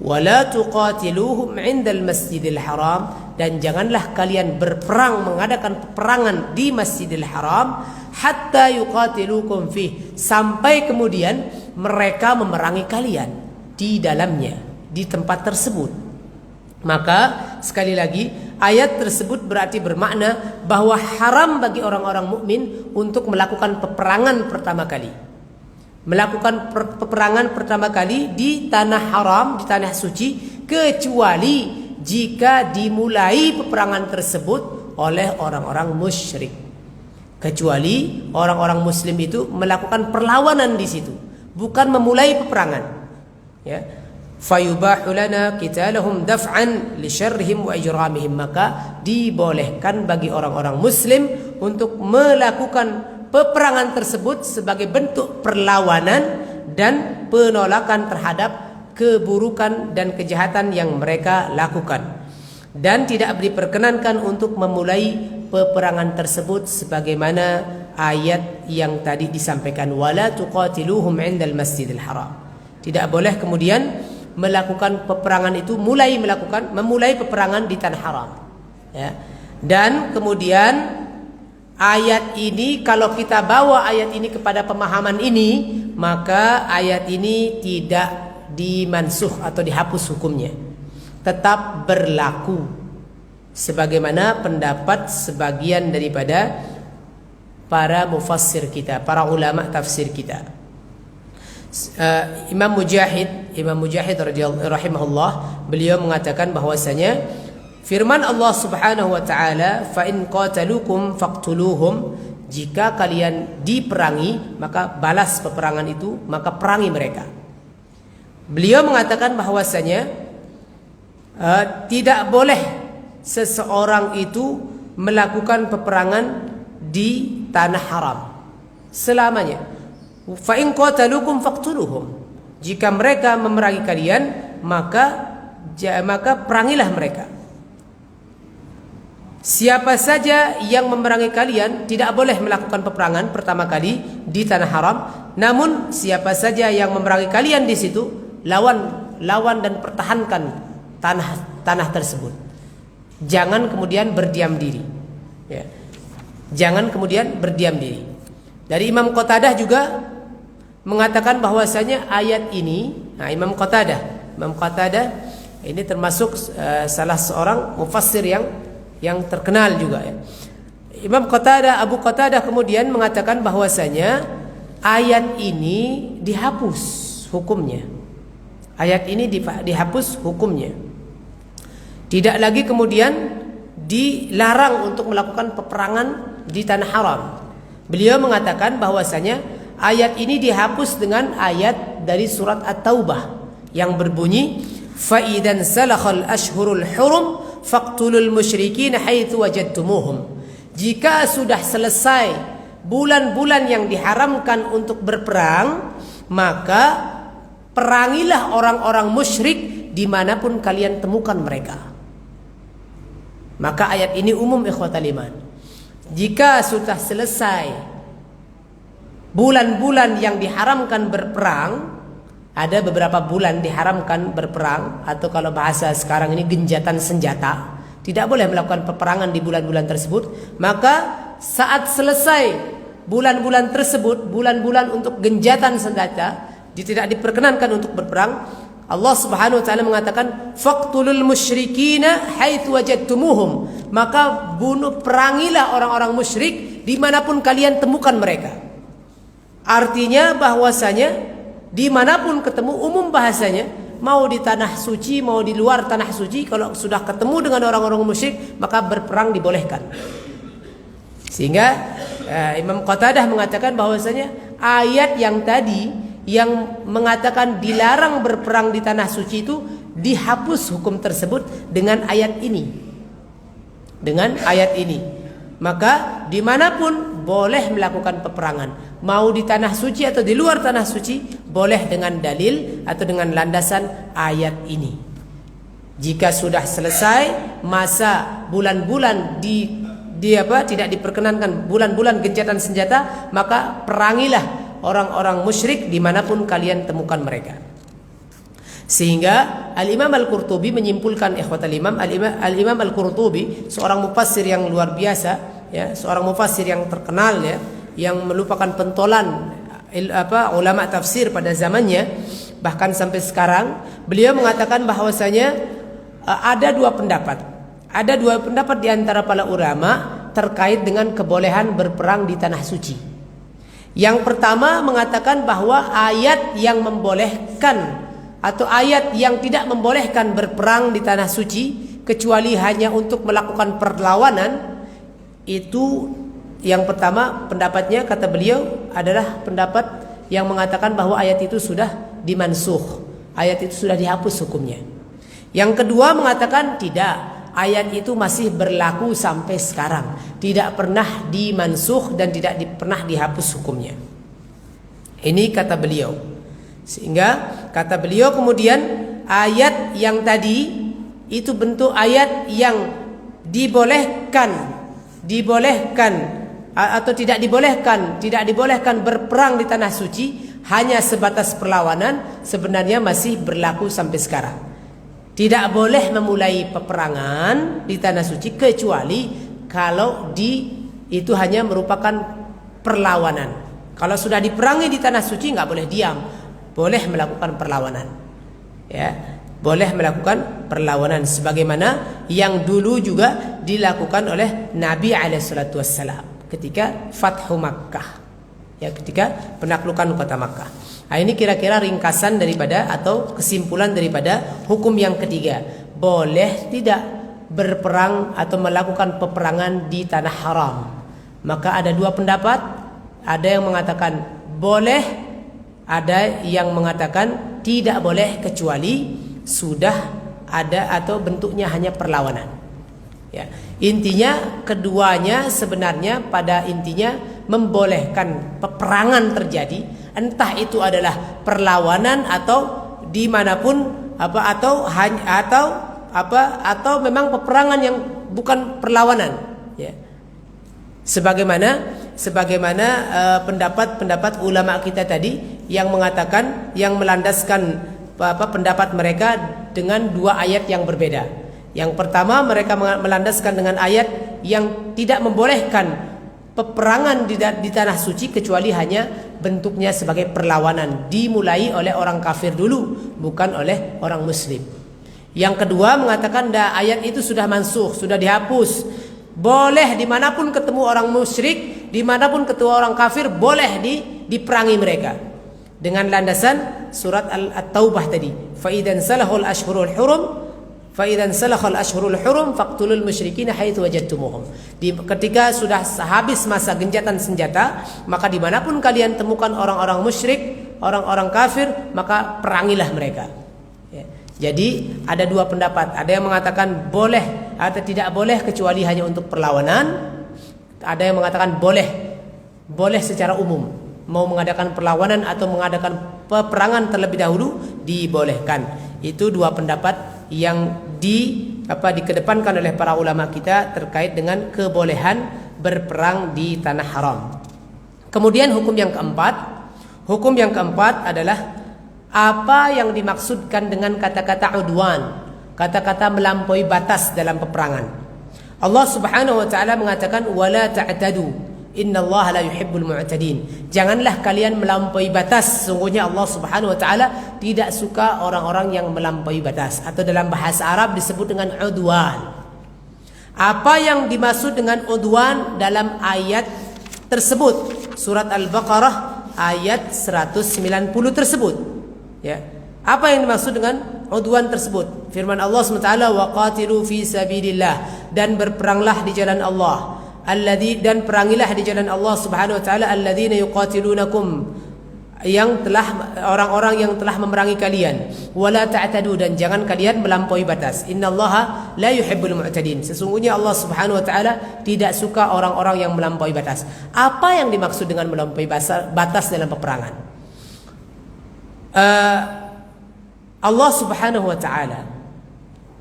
S1: Wala tuqatiluhum 'indal masjidil haram, dan janganlah kalian berperang, mengadakan peperangan di Masjidil Haram hatta yuqatilukum fih, sampai kemudian mereka memerangi kalian di dalamnya, di tempat tersebut. Maka sekali lagi ayat tersebut berarti bermakna bahwa haram bagi orang-orang mukmin untuk melakukan peperangan pertama kali. Melakukan peperangan pertama kali di tanah haram, di tanah suci, kecuali jika dimulai peperangan tersebut oleh orang-orang musyrik. Kecuali orang-orang muslim itu melakukan perlawanan di situ, bukan memulai peperangan. Ya. Fayubahu lana qitalahum daf'an li syarrihim wa ijramihim, maka dibolehkan bagi orang-orang muslim untuk melakukan peperangan tersebut sebagai bentuk perlawanan dan penolakan terhadap keburukan dan kejahatan yang mereka lakukan, dan tidak diperkenankan untuk memulai peperangan tersebut sebagaimana ayat yang tadi disampaikan, wala tuqatiluhum 'indal masjidil haram. Tidak boleh kemudian melakukan peperangan itu, memulai peperangan di tanah haram, ya. Dan kemudian ayat ini, kalau kita bawa ayat ini kepada pemahaman ini, maka ayat ini tidak dimansuh atau dihapus hukumnya, tetap berlaku sebagaimana pendapat sebagian daripada para mufassir kita, para ulama tafsir kita. Imam Mujahid rahimahullah, beliau mengatakan bahwasanya firman Allah Subhanahu wa taala, fa in qataluukum faqtuluhum, jika kalian diperangi maka balas peperangan itu, maka perangi mereka. Beliau mengatakan bahwasanya tidak boleh seseorang itu melakukan peperangan di tanah haram selamanya. Fa in qataluukum faqtuluhum, jika mereka memerangi kalian maka perangilah mereka. Siapa saja yang memerangi kalian tidak boleh melakukan peperangan pertama kali di tanah haram. Namun siapa saja yang memerangi kalian di situ, lawan dan pertahankan tanah tersebut. Jangan kemudian berdiam diri. Ya. Jangan kemudian berdiam diri. Dari Imam Qatadah juga mengatakan bahwasanya ayat ini, Imam Qatadah ini termasuk salah seorang mufassir yang terkenal juga, ya. Abu Qatadah kemudian mengatakan bahwasanya ayat ini dihapus hukumnya. Ayat ini dihapus hukumnya. Tidak lagi kemudian dilarang untuk melakukan peperangan di tanah haram. Beliau mengatakan bahwasanya ayat ini dihapus dengan ayat dari surat At-Taubah yang berbunyi, fa idan salakhal ashhurul hurum faqtulul musyrikin haitsu wajadtumuhum. Jika sudah selesai bulan-bulan yang diharamkan untuk berperang, maka perangilah orang-orang musyrik dimanapun kalian temukan mereka. Maka ayat ini umum, ikhwatal iman. Jika sudah selesai bulan-bulan yang diharamkan berperang, ada beberapa bulan diharamkan berperang, atau kalau bahasa sekarang ini genjatan senjata, tidak boleh melakukan peperangan di bulan-bulan tersebut. Maka saat selesai bulan-bulan tersebut, bulan-bulan untuk genjatan senjata, tidak diperkenankan untuk berperang, Allah Subhanahu wa taala mengatakan faqtulul musyrikina haitsu wajadtumuhum, maka perangilah orang-orang musyrik dimanapun kalian temukan mereka. Artinya bahwasanya dimanapun ketemu, umum bahasanya, mau di tanah suci mau di luar tanah suci, kalau sudah ketemu dengan orang-orang musyrik maka berperang dibolehkan. Sehingga Imam Qatadah mengatakan bahwasanya ayat yang tadi yang mengatakan dilarang berperang di tanah suci itu dihapus hukum tersebut dengan ayat ini. Dengan ayat ini, maka dimanapun boleh melakukan peperangan, mau di tanah suci atau di luar tanah suci, boleh dengan dalil atau dengan landasan ayat ini. Jika sudah selesai masa bulan-bulan tidak diperkenankan bulan-bulan gencatan senjata, maka perangilah orang-orang musyrik dimanapun kalian temukan mereka. Sehingga Al-Imam Al-Qurtubi menyimpulkan, ikhwatal imam, Al-Imam Al-Qurtubi seorang mufassir yang luar biasa, ya, seorang mufassir yang terkenal, ya, yang merupakan pentolan ulama tafsir pada zamannya, bahkan sampai sekarang. Beliau mengatakan bahwasanya ada dua pendapat di antara para ulama terkait dengan kebolehan berperang di tanah suci. Yang pertama mengatakan bahwa ayat yang membolehkan atau ayat yang tidak membolehkan berperang di tanah suci kecuali hanya untuk melakukan perlawanan, itu yang pertama pendapatnya, kata beliau, adalah pendapat yang mengatakan bahwa ayat itu sudah dimansuh, ayat itu sudah dihapus hukumnya. Yang kedua mengatakan tidak, ayat itu masih berlaku sampai sekarang, tidak pernah dimansuh dan tidak pernah dihapus hukumnya. Ini kata beliau. Sehingga kata beliau kemudian ayat yang tadi itu bentuk ayat yang dibolehkan atau tidak dibolehkan berperang di tanah suci hanya sebatas perlawanan, sebenarnya masih berlaku sampai sekarang. Tidak boleh memulai peperangan di tanah suci kecuali kalau itu hanya merupakan perlawanan. Kalau sudah diperangi di tanah suci nggak boleh diam, boleh melakukan perlawanan, ya, boleh melakukan perlawanan sebagaimana yang dulu juga dilakukan oleh Nabi alaihissalam ketika Fathu Makkah, ya, ketika penaklukan kota Makkah. Nah, ini kira-kira ringkasan daripada atau kesimpulan daripada hukum yang ketiga, boleh tidak berperang atau melakukan peperangan di tanah haram. Maka ada dua pendapat, ada yang mengatakan boleh, ada yang mengatakan tidak boleh kecuali sudah ada atau bentuknya hanya perlawanan. Ya, intinya keduanya sebenarnya pada intinya membolehkan peperangan terjadi, entah itu adalah perlawanan atau dimanapun atau memang peperangan yang bukan perlawanan. Ya. Sebagaimana pendapat ulama kita tadi yang mengatakan, yang melandaskan pendapat mereka dengan dua ayat yang berbeda. Yang pertama mereka melandaskan dengan ayat yang tidak membolehkan peperangan di tanah suci kecuali hanya bentuknya sebagai perlawanan, dimulai oleh orang kafir dulu, bukan oleh orang muslim. Yang kedua mengatakan ayat itu sudah mansuh, sudah dihapus. Boleh dimanapun ketemu orang musyrik, dimanapun ketemu orang kafir, boleh diperangi mereka dengan landasan surat At-Taubah tadi. Fa'idan salahul ashhurul hurum faqtulul musyrikina haitsu wajadtumuhum. Ketika sudah habis masa gencatan senjata, maka dimanapun kalian temukan orang-orang musyrik, orang-orang kafir, maka perangilah mereka. Ya. Jadi ada dua pendapat, ada yang mengatakan boleh atau tidak boleh kecuali hanya untuk perlawanan, ada yang mengatakan boleh secara umum, mau mengadakan perlawanan atau mengadakan peperangan terlebih dahulu dibolehkan. Itu dua pendapat yang dikedepankan oleh para ulama kita terkait dengan kebolehan berperang di tanah haram. Kemudian hukum yang keempat adalah apa yang dimaksudkan dengan kata-kata udwan, kata-kata melampaui batas dalam peperangan. Allah Subhanahu wa taala mengatakan wala ta'tadu innallaha la yuhibbul mu'tadin. Janganlah kalian melampaui batas, sesungguhnya Allah Subhanahu wa taala tidak suka orang-orang yang melampaui batas, atau dalam bahasa Arab disebut dengan udwan. Apa yang dimaksud dengan udwan dalam ayat tersebut? Surat Al-Baqarah ayat 190 tersebut. Ya. Apa yang dimaksud dengan udwan tersebut? Firman Allah SWT, wa qatilu fi sabilillah, dan berperanglah di jalan Allah. Dan perangilah di jalan Allah Subhanahu wa taala alladzina yuqatilunakum, yang telah orang-orang yang telah memerangi kalian. Wala ta'tadu, dan jangan kalian melampaui batas. Innallaha la yuhibbul mu'tadin. Sesungguhnya Allah Subhanahu wa taala tidak suka orang-orang yang melampaui batas. Apa yang dimaksud dengan melampaui batas dalam peperangan? Allah Subhanahu wa taala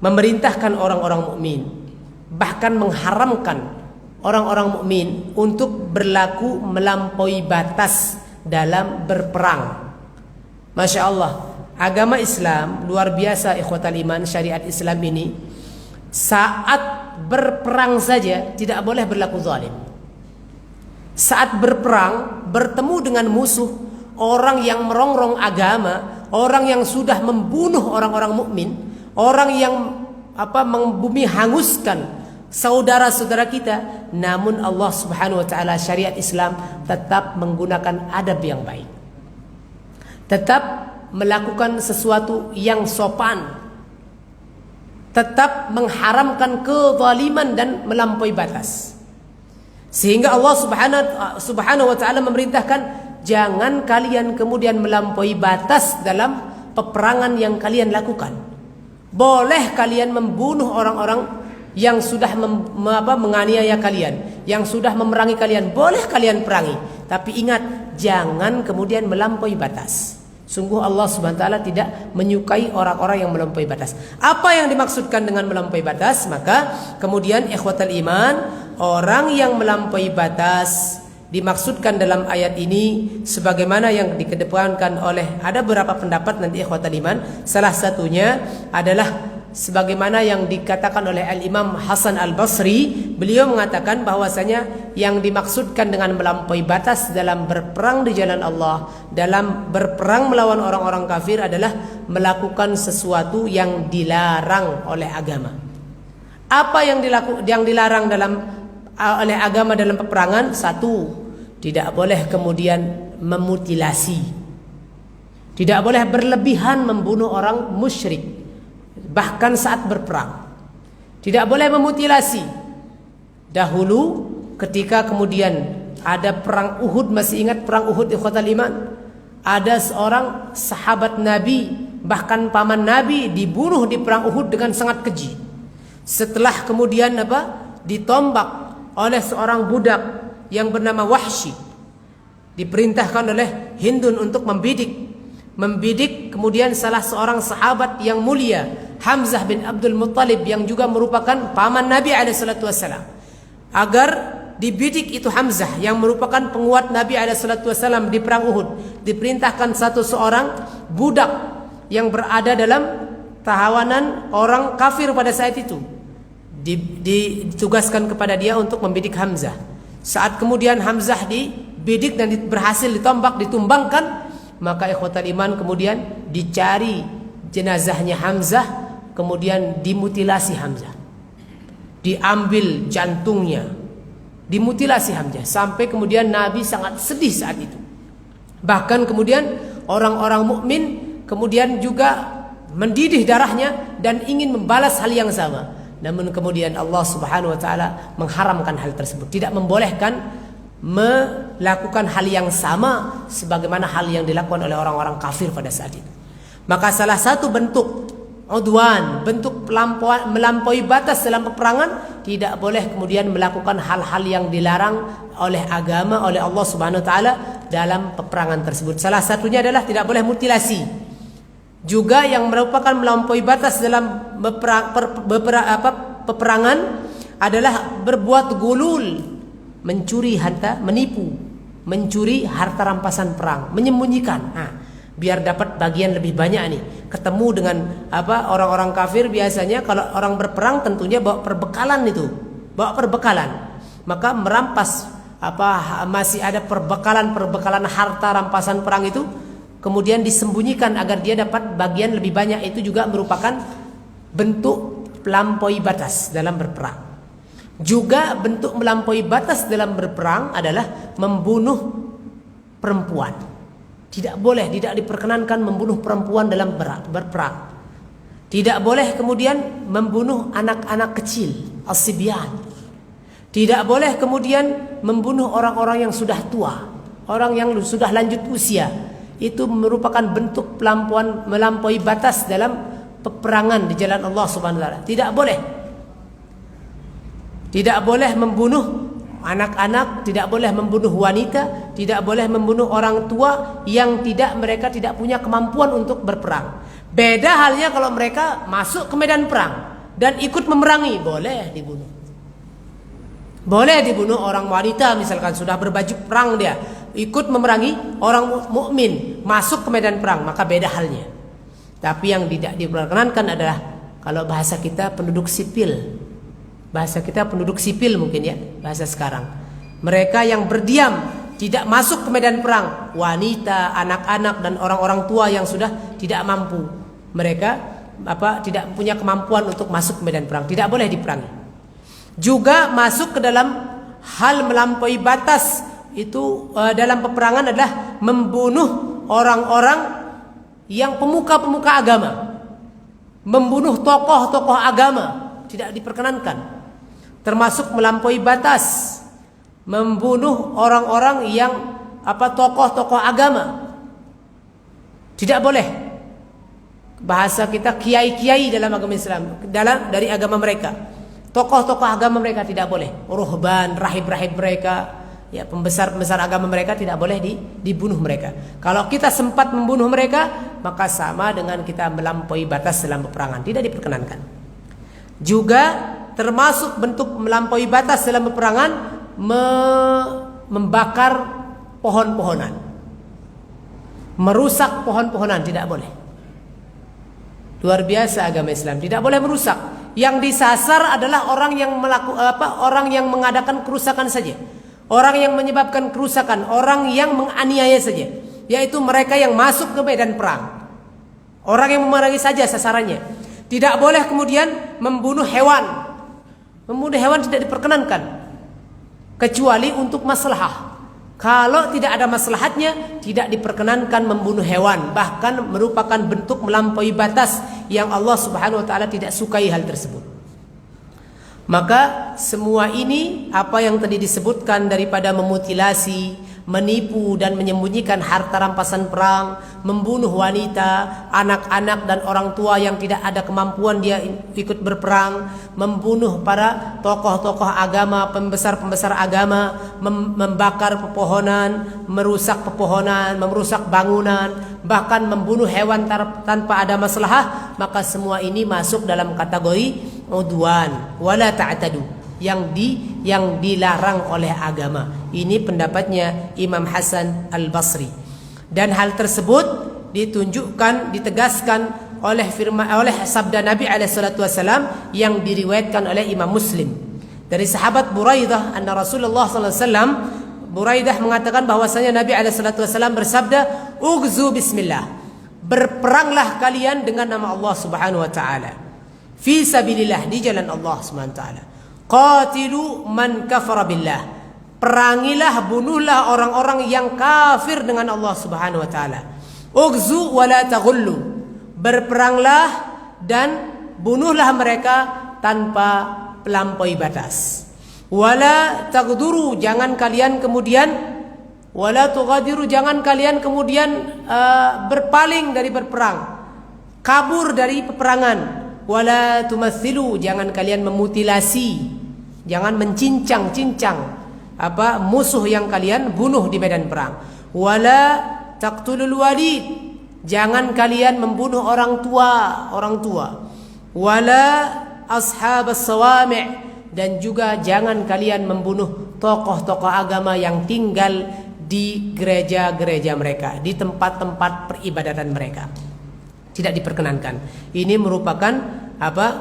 S1: memerintahkan orang-orang mukmin, bahkan mengharamkan orang-orang mukmin untuk berlaku melampaui batas dalam berperang. Masya Allah, agama Islam luar biasa ikhwatal iman. Syariat Islam ini saat berperang saja tidak boleh berlaku zalim. Saat berperang, bertemu dengan musuh, orang yang merongrong agama, orang yang sudah membunuh orang-orang mukmin, orang yang membumi hanguskan saudara-saudara kita, namun Allah Subhanahu wa taala, syariat Islam tetap menggunakan adab yang baik. Tetap melakukan sesuatu yang sopan. Tetap mengharamkan kezaliman dan melampaui batas. Sehingga Allah Subhanahu wa taala memerintahkan, jangan kalian kemudian melampaui batas dalam peperangan yang kalian lakukan. Boleh kalian membunuh orang-orang yang sudah menganiaya kalian, yang sudah memerangi kalian, boleh kalian perangi. Tapi ingat, jangan kemudian melampaui batas. Sungguh Allah Subhanahu wa taala tidak menyukai orang-orang yang melampaui batas. Apa yang dimaksudkan dengan melampaui batas? Maka kemudian ikhwatal iman, orang yang melampaui batas dimaksudkan dalam ayat ini sebagaimana yang dikedepankan oleh ada beberapa pendapat nanti ikhwatal iman. Salah satunya adalah sebagaimana yang dikatakan oleh Al-Imam Hasan Al-Basri. Beliau mengatakan bahwasanya yang dimaksudkan dengan melampaui batas dalam berperang di jalan Allah, dalam berperang melawan orang-orang kafir, adalah melakukan sesuatu yang dilarang oleh agama. Apa yang dilarang oleh agama dalam peperangan? Satu, tidak boleh kemudian memutilasi. Tidak boleh berlebihan membunuh orang musyrik, bahkan saat berperang. Tidak boleh memutilasi. Dahulu ketika kemudian ada perang Uhud, masih ingat perang Uhud ikhwatal iman? Ada seorang sahabat Nabi, bahkan paman Nabi, dibunuh di perang Uhud dengan sangat keji. Setelah kemudian ditombak oleh seorang budak yang bernama Wahsy. Diperintahkan oleh Hindun untuk membidik kemudian salah seorang sahabat yang mulia, Hamzah bin Abdul Muttalib, yang juga merupakan paman Nabi SAW, agar dibidik itu Hamzah yang merupakan penguat Nabi SAW di perang Uhud. Diperintahkan seorang budak yang berada dalam tahanan orang kafir pada saat itu, ditugaskan kepada dia untuk membidik Hamzah. Saat kemudian Hamzah dibidik dan berhasil ditumbangkan, maka ikhwatal iman kemudian dicari jenazahnya Hamzah, kemudian dimutilasi Hamzah, diambil jantungnya, dimutilasi Hamzah, sampai kemudian Nabi sangat sedih saat itu. Bahkan kemudian orang-orang mukmin kemudian juga mendidih darahnya dan ingin membalas hal yang sama. Namun kemudian Allah Subhanahu wa taala mengharamkan hal tersebut, tidak membolehkan melakukan hal yang sama sebagaimana hal yang dilakukan oleh orang-orang kafir pada saat itu. Maka salah satu bentuk udwan, bentuk melampaui batas dalam peperangan, tidak boleh kemudian melakukan hal-hal yang dilarang oleh agama, oleh Allah Subhanahu wa taala dalam peperangan tersebut. Salah satunya adalah tidak boleh mutilasi. Juga yang merupakan melampaui batas dalam peperangan adalah berbuat gulul, mencuri harta, mencuri harta rampasan perang, menyembunyikan. Biar dapat bagian lebih banyak nih. Ketemu dengan orang-orang kafir, biasanya kalau orang berperang tentunya bawa perbekalan itu, maka merampas masih ada perbekalan harta rampasan perang itu, kemudian disembunyikan agar dia dapat bagian lebih banyak, itu juga merupakan bentuk melampaui batas dalam berperang. Juga bentuk melampaui batas dalam berperang adalah membunuh perempuan. Tidak boleh, tidak diperkenankan membunuh perempuan dalam berperang. Tidak boleh kemudian membunuh anak-anak kecil, as-sibyan. Tidak boleh kemudian membunuh orang-orang yang sudah tua, orang yang sudah lanjut usia. Itu merupakan bentuk melampaui batas dalam peperangan di jalan Allah Subhanahu wa taala. Tidak boleh. Tidak boleh membunuh anak-anak, tidak boleh membunuh wanita, tidak boleh membunuh orang tua yang mereka tidak punya kemampuan untuk berperang. Beda halnya kalau mereka masuk ke medan perang dan ikut memerangi, boleh dibunuh. Boleh dibunuh orang wanita, misalkan sudah berbaju perang, dia ikut memerangi orang mukmin, masuk ke medan perang, maka beda halnya. Tapi yang tidak diperkenankan adalah kalau bahasa kita penduduk sipil. Bahasa kita penduduk sipil mungkin ya, bahasa sekarang. Mereka yang berdiam, tidak masuk ke medan perang, wanita, anak-anak dan orang-orang tua yang sudah tidak mampu. Mereka tidak punya kemampuan untuk masuk ke medan perang, tidak boleh diperangi. Juga masuk ke dalam hal melampaui batas itu dalam peperangan adalah membunuh orang-orang yang pemuka-pemuka agama, membunuh tokoh-tokoh agama, tidak diperkenankan. Termasuk melampaui batas membunuh orang-orang yang tokoh-tokoh agama, tidak boleh. Bahasa kita kiai-kiai dalam agama Islam, dari agama mereka, tokoh-tokoh agama mereka tidak boleh. Ruhban, rahib-rahib mereka, ya pembesar-pembesar agama mereka tidak boleh dibunuh mereka. Kalau kita sempat membunuh mereka, maka sama dengan kita melampaui batas dalam peperangan, tidak diperkenankan. Juga termasuk bentuk melampaui batas dalam peperangan membakar pohon-pohonan, merusak pohon-pohonan, tidak boleh. Luar biasa agama Islam, tidak boleh merusak. Yang disasar adalah orang yang orang yang mengadakan kerusakan saja, orang yang menyebabkan kerusakan, orang yang menganiaya saja, yaitu mereka yang masuk ke medan perang, orang yang memerangi saja sasarannya. Tidak boleh kemudian membunuh hewan. Membunuh hewan tidak diperkenankan kecuali untuk maslahah. Kalau tidak ada maslahatnya, tidak diperkenankan membunuh hewan, bahkan merupakan bentuk melampaui batas yang Allah Subhanahu wa taala tidak sukai hal tersebut. Maka semua ini apa yang tadi disebutkan daripada memutilasi, menipu dan menyembunyikan harta rampasan perang, membunuh wanita, anak-anak dan orang tua yang tidak ada kemampuan dia ikut berperang, membunuh para tokoh-tokoh agama, pembesar-pembesar agama, membakar pepohonan, merusak pepohonan, merusak bangunan, bahkan membunuh hewan tanpa ada maslahah, maka semua ini masuk dalam kategori udwan wala ta'tadu, yang dilarang oleh agama. Ini pendapatnya Imam Hasan Al-Basri. Dan hal tersebut ditunjukkan, ditegaskan oleh sabda Nabi SAW yang diriwayatkan oleh Imam Muslim dari sahabat Buraidah, anna Rasulullah SAW, Buraidah mengatakan bahwasanya Nabi SAW bersabda, "Ughzu bismillah." Berperanglah kalian dengan nama Allah Subhanahu wa taala. Fi sabilillah, di jalan Allah Subhanahu wa taala. Qatilu man kafara billah. Perangilah, bunuhlah orang-orang yang kafir dengan Allah Subhanahu wa taala. Ughzu wa la taghullu. Berperanglah dan bunuhlah mereka tanpa melampaui batas. Wala taghduru, jangan kalian kemudian wala tughadiru, jangan kalian kemudian berpaling dari berperang, kabur dari peperangan. Wala tumatsilu, jangan kalian memutilasi, jangan mencincang-cincang musuh yang kalian bunuh di medan perang. Wala taqtulul walid, jangan kalian membunuh orang tua. Wala ashabas sawami', dan juga jangan kalian membunuh tokoh-tokoh agama yang tinggal di gereja-gereja mereka, di tempat-tempat peribadatan mereka. Tidak diperkenankan. Ini merupakan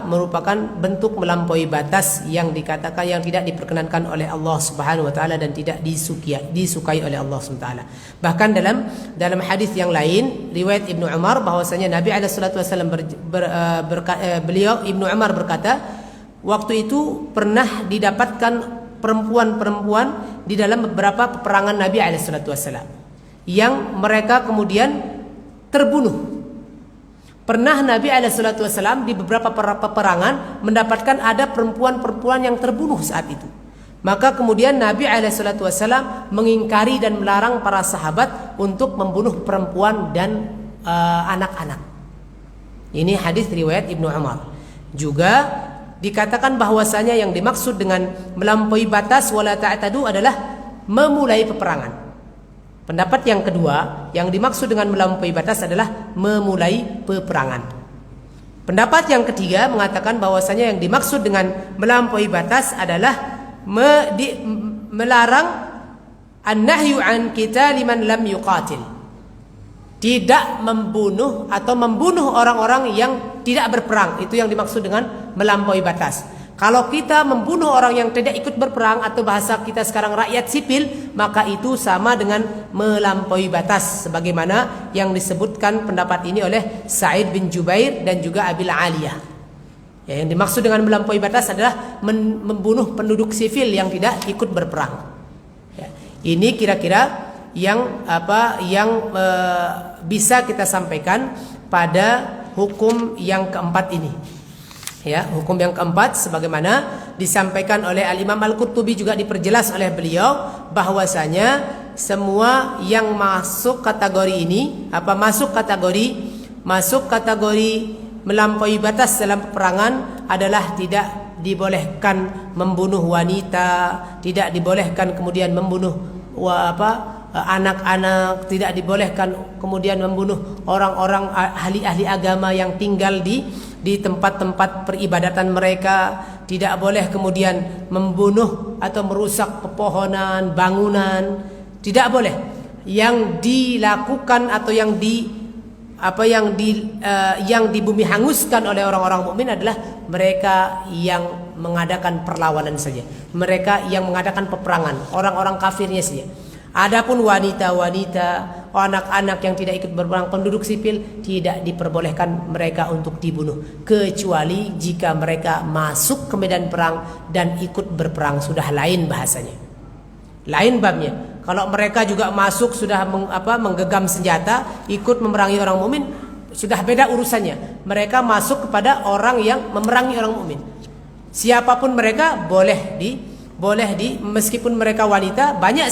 S1: merupakan bentuk melampaui batas yang dikatakan yang tidak diperkenankan oleh Allah Subhanahu wa taala dan tidak disukai oleh Allah Subhanahu wa taala. Bahkan dalam hadis yang lain riwayat Ibnu Umar bahwasanya Nabi alaihi salatu wasallam beliau Ibnu Umar berkata, waktu itu pernah didapatkan perempuan-perempuan di dalam beberapa peperangan Nabi alaihi salatu wasallam yang mereka kemudian terbunuh. Pernah Nabi SAW di beberapa peperangan mendapatkan ada perempuan-perempuan yang terbunuh saat itu. Maka kemudian Nabi SAW mengingkari dan melarang para sahabat untuk membunuh perempuan dan anak-anak. Ini hadis riwayat Ibnu Umar. Juga dikatakan bahwasanya yang dimaksud dengan melampaui batas wala ta'tadu adalah memulai peperangan. Pendapat yang kedua, yang dimaksud dengan melampaui batas adalah memulai peperangan. Pendapat yang ketiga mengatakan bahwasanya yang dimaksud dengan melampaui batas adalah melarang an-nahyu an qitali man lam yuqatil. Tidak membunuh atau membunuh orang-orang yang tidak berperang. Itu yang dimaksud dengan melampaui batas. Kalau kita membunuh orang yang tidak ikut berperang atau bahasa kita sekarang rakyat sipil, maka itu sama dengan melampaui batas sebagaimana yang disebutkan pendapat ini oleh Sa'id bin Jubair dan juga Abil Aliyah. Ya, yang dimaksud dengan melampaui batas adalah membunuh penduduk sipil yang tidak ikut berperang. Ya, ini kira-kira yang bisa kita sampaikan pada hukum yang keempat ini. Ya, hukum yang keempat sebagaimana disampaikan oleh Al-Imam Al-Qurtubi juga diperjelas oleh beliau bahwasanya semua yang masuk kategori ini masuk kategori melampaui batas dalam peperangan adalah tidak dibolehkan membunuh wanita, tidak dibolehkan kemudian membunuh anak-anak, tidak dibolehkan kemudian membunuh orang-orang ahli-ahli agama yang tinggal di tempat-tempat peribadatan mereka, tidak boleh kemudian membunuh atau merusak pepohonan, bangunan, tidak boleh. Yang dilakukan atau yang di bumi hanguskan oleh orang-orang mukmin adalah mereka yang mengadakan perlawanan saja, mereka yang mengadakan peperangan, orang-orang kafirnya saja. Adapun wanita-wanita, anak-anak yang tidak ikut berperang, penduduk sipil tidak diperbolehkan mereka untuk dibunuh kecuali jika mereka masuk ke medan perang dan ikut berperang, sudah lain bahasanya. Lain babnya. Kalau mereka juga masuk sudah menggenggam senjata, ikut memerangi orang mukmin, sudah beda urusannya. Mereka masuk kepada orang yang memerangi orang mukmin. Siapapun mereka boleh meskipun mereka wanita, banyak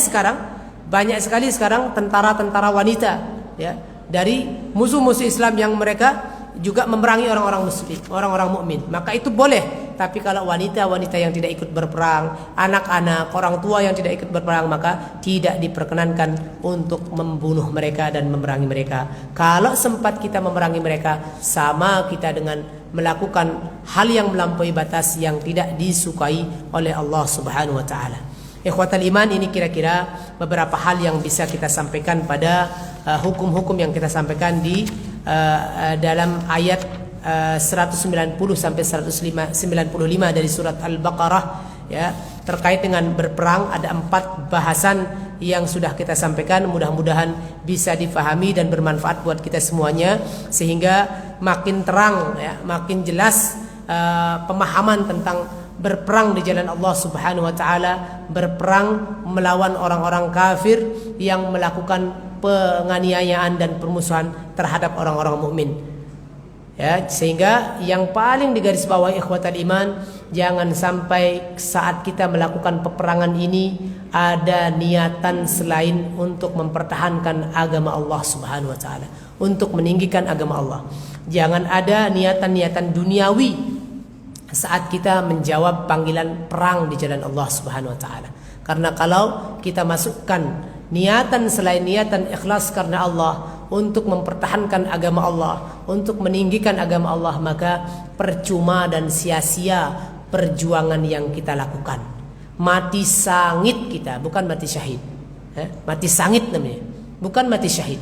S1: sekali sekarang tentara-tentara wanita ya dari musuh-musuh Islam yang mereka juga memerangi orang-orang muslim, orang-orang mukmin. Maka itu boleh. Tapi kalau wanita-wanita yang tidak ikut berperang, anak-anak, orang tua yang tidak ikut berperang, maka tidak diperkenankan untuk membunuh mereka dan memerangi mereka. Kalau sempat kita memerangi mereka, sama kita dengan melakukan hal yang melampaui batas yang tidak disukai oleh Allah Subhanahu wa taala. Ikhwatal iman, ini kira-kira beberapa hal yang bisa kita sampaikan pada hukum-hukum yang kita sampaikan di dalam ayat 190 sampai 195 dari surat Al-Baqarah ya, terkait dengan berperang. Ada 4 bahasan yang sudah kita sampaikan, mudah-mudahan bisa difahami dan bermanfaat buat kita semuanya sehingga makin terang ya, makin jelas pemahaman tentang berperang di jalan Allah Subhanahu wa taala, berperang melawan orang-orang kafir yang melakukan penganiayaan dan permusuhan terhadap orang-orang mukmin. Ya, sehingga yang paling digarisbawahi ikhwatal iman, jangan sampai saat kita melakukan peperangan ini ada niatan selain untuk mempertahankan agama Allah Subhanahu wa taala, untuk meninggikan agama Allah. Jangan ada niatan-niatan duniawi saat kita menjawab panggilan perang di jalan Allah Subhanahu wa taala. Karena kalau kita masukkan niatan selain niatan ikhlas karena Allah untuk mempertahankan agama Allah, untuk meninggikan agama Allah, maka percuma dan sia-sia perjuangan yang kita lakukan. Mati sangit kita, bukan mati syahid. Mati sangit namanya, bukan mati syahid.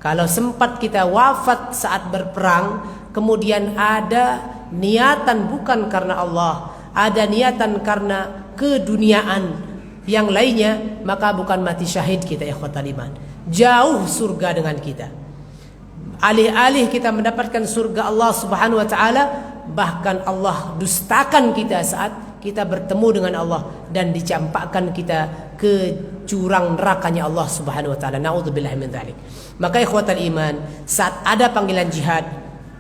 S1: Kalau sempat kita wafat saat berperang, kemudian ada niatan bukan karena Allah, ada niatan karena keduniaan yang lainnya, maka bukan mati syahid kita ikhwatal iman. Jauh surga dengan kita. Alih-alih kita mendapatkan surga Allah Subhanahu wa taala, bahkan Allah dustakan kita saat kita bertemu dengan Allah dan dicampakkan kita ke jurang nerakanya Allah Subhanahu wa taala. Naudzubillah min dzalik. Maka ikhwatal iman, saat ada panggilan jihad,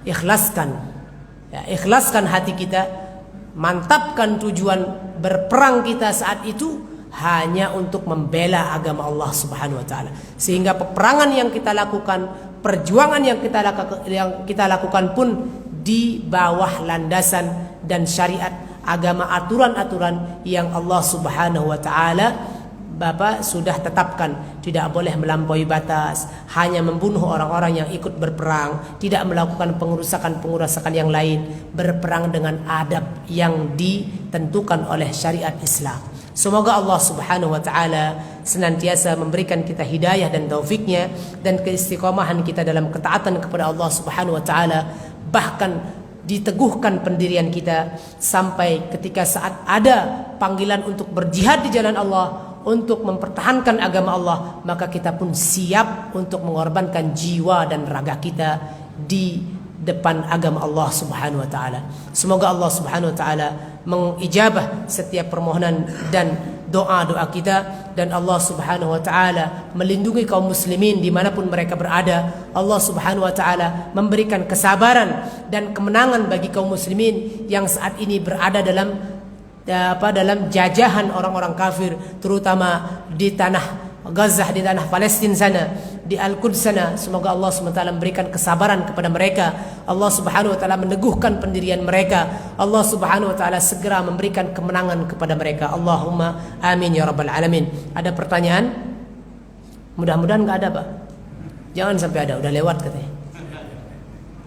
S1: ikhlaskan. Ya, ikhlaskan hati kita, mantapkan tujuan berperang kita saat itu hanya untuk membela agama Allah Subhanahu wa taala. Sehingga peperangan yang kita lakukan, perjuangan yang kita lakukan pun di bawah landasan dan syariat agama, aturan-aturan yang Allah Subhanahu wa taala Bapak sudah tetapkan. Tidak boleh melampaui batas, hanya membunuh orang-orang yang ikut berperang, tidak melakukan pengerusakan yang lain, berperang dengan adab yang ditentukan oleh syariat Islam. Semoga Allah Subhanahu wa taala senantiasa memberikan kita hidayah dan taufiknya dan keistiqomahan kita dalam ketaatan kepada Allah Subhanahu wa taala, bahkan diteguhkan pendirian kita sampai ketika saat ada panggilan untuk berjihad di jalan Allah, untuk mempertahankan agama Allah, maka kita pun siap untuk mengorbankan jiwa dan raga kita di depan agama Allah Subhanahu wa taala. Semoga Allah Subhanahu wa taala mengijabah setiap permohonan dan doa-doa kita, dan Allah Subhanahu wa taala melindungi kaum muslimin dimanapun mereka berada. Allah Subhanahu wa taala memberikan kesabaran dan kemenangan bagi kaum muslimin yang saat ini berada dalam jajahan orang-orang kafir, terutama di tanah Gaza, di tanah Palestina sana, di Al-Quds sana. Semoga Allah SWT memberikan kesabaran kepada mereka. Allah Subhanahu wa taala meneguhkan pendirian mereka. Allah Subhanahu wa taala segera memberikan kemenangan kepada mereka. Allahumma amin ya rabbal alamin. Ada pertanyaan? Mudah-mudahan enggak ada, Pak. Jangan sampai ada, udah lewat katanya.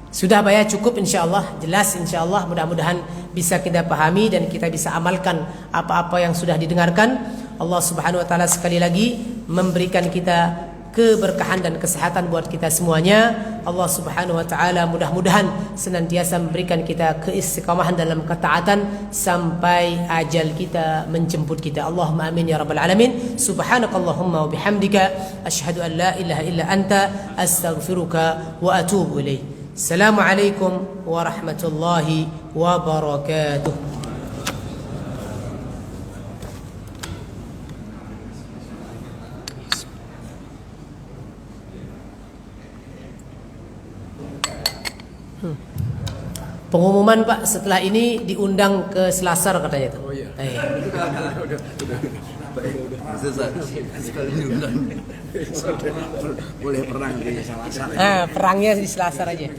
S1: Sudah Pak ya, cukup insyaallah, jelas insyaallah. Mudah-mudahan bisa kita pahami dan kita bisa amalkan apa-apa yang sudah didengarkan. Allah Subhanahu wa taala sekali lagi memberikan kita keberkahan dan kesehatan buat kita semuanya. Allah Subhanahu wa taala mudah-mudahan senantiasa memberikan kita keistiqomahan dalam ketaatan sampai ajal kita menjemput kita. Allahumma amin ya rabbal alamin. Subhanakallahumma wa bihamdika asyhadu an la ilaha illa anta astaghfiruka wa atubu ilaik. Assalamualaikum warahmatullahi wabarakatuh. Pengumuman Pak, setelah ini diundang ke Selasar katanya itu. Oh iya. Udah. Sekali diundang. Boleh perang di Selasar. Perangnya di Selasar aja.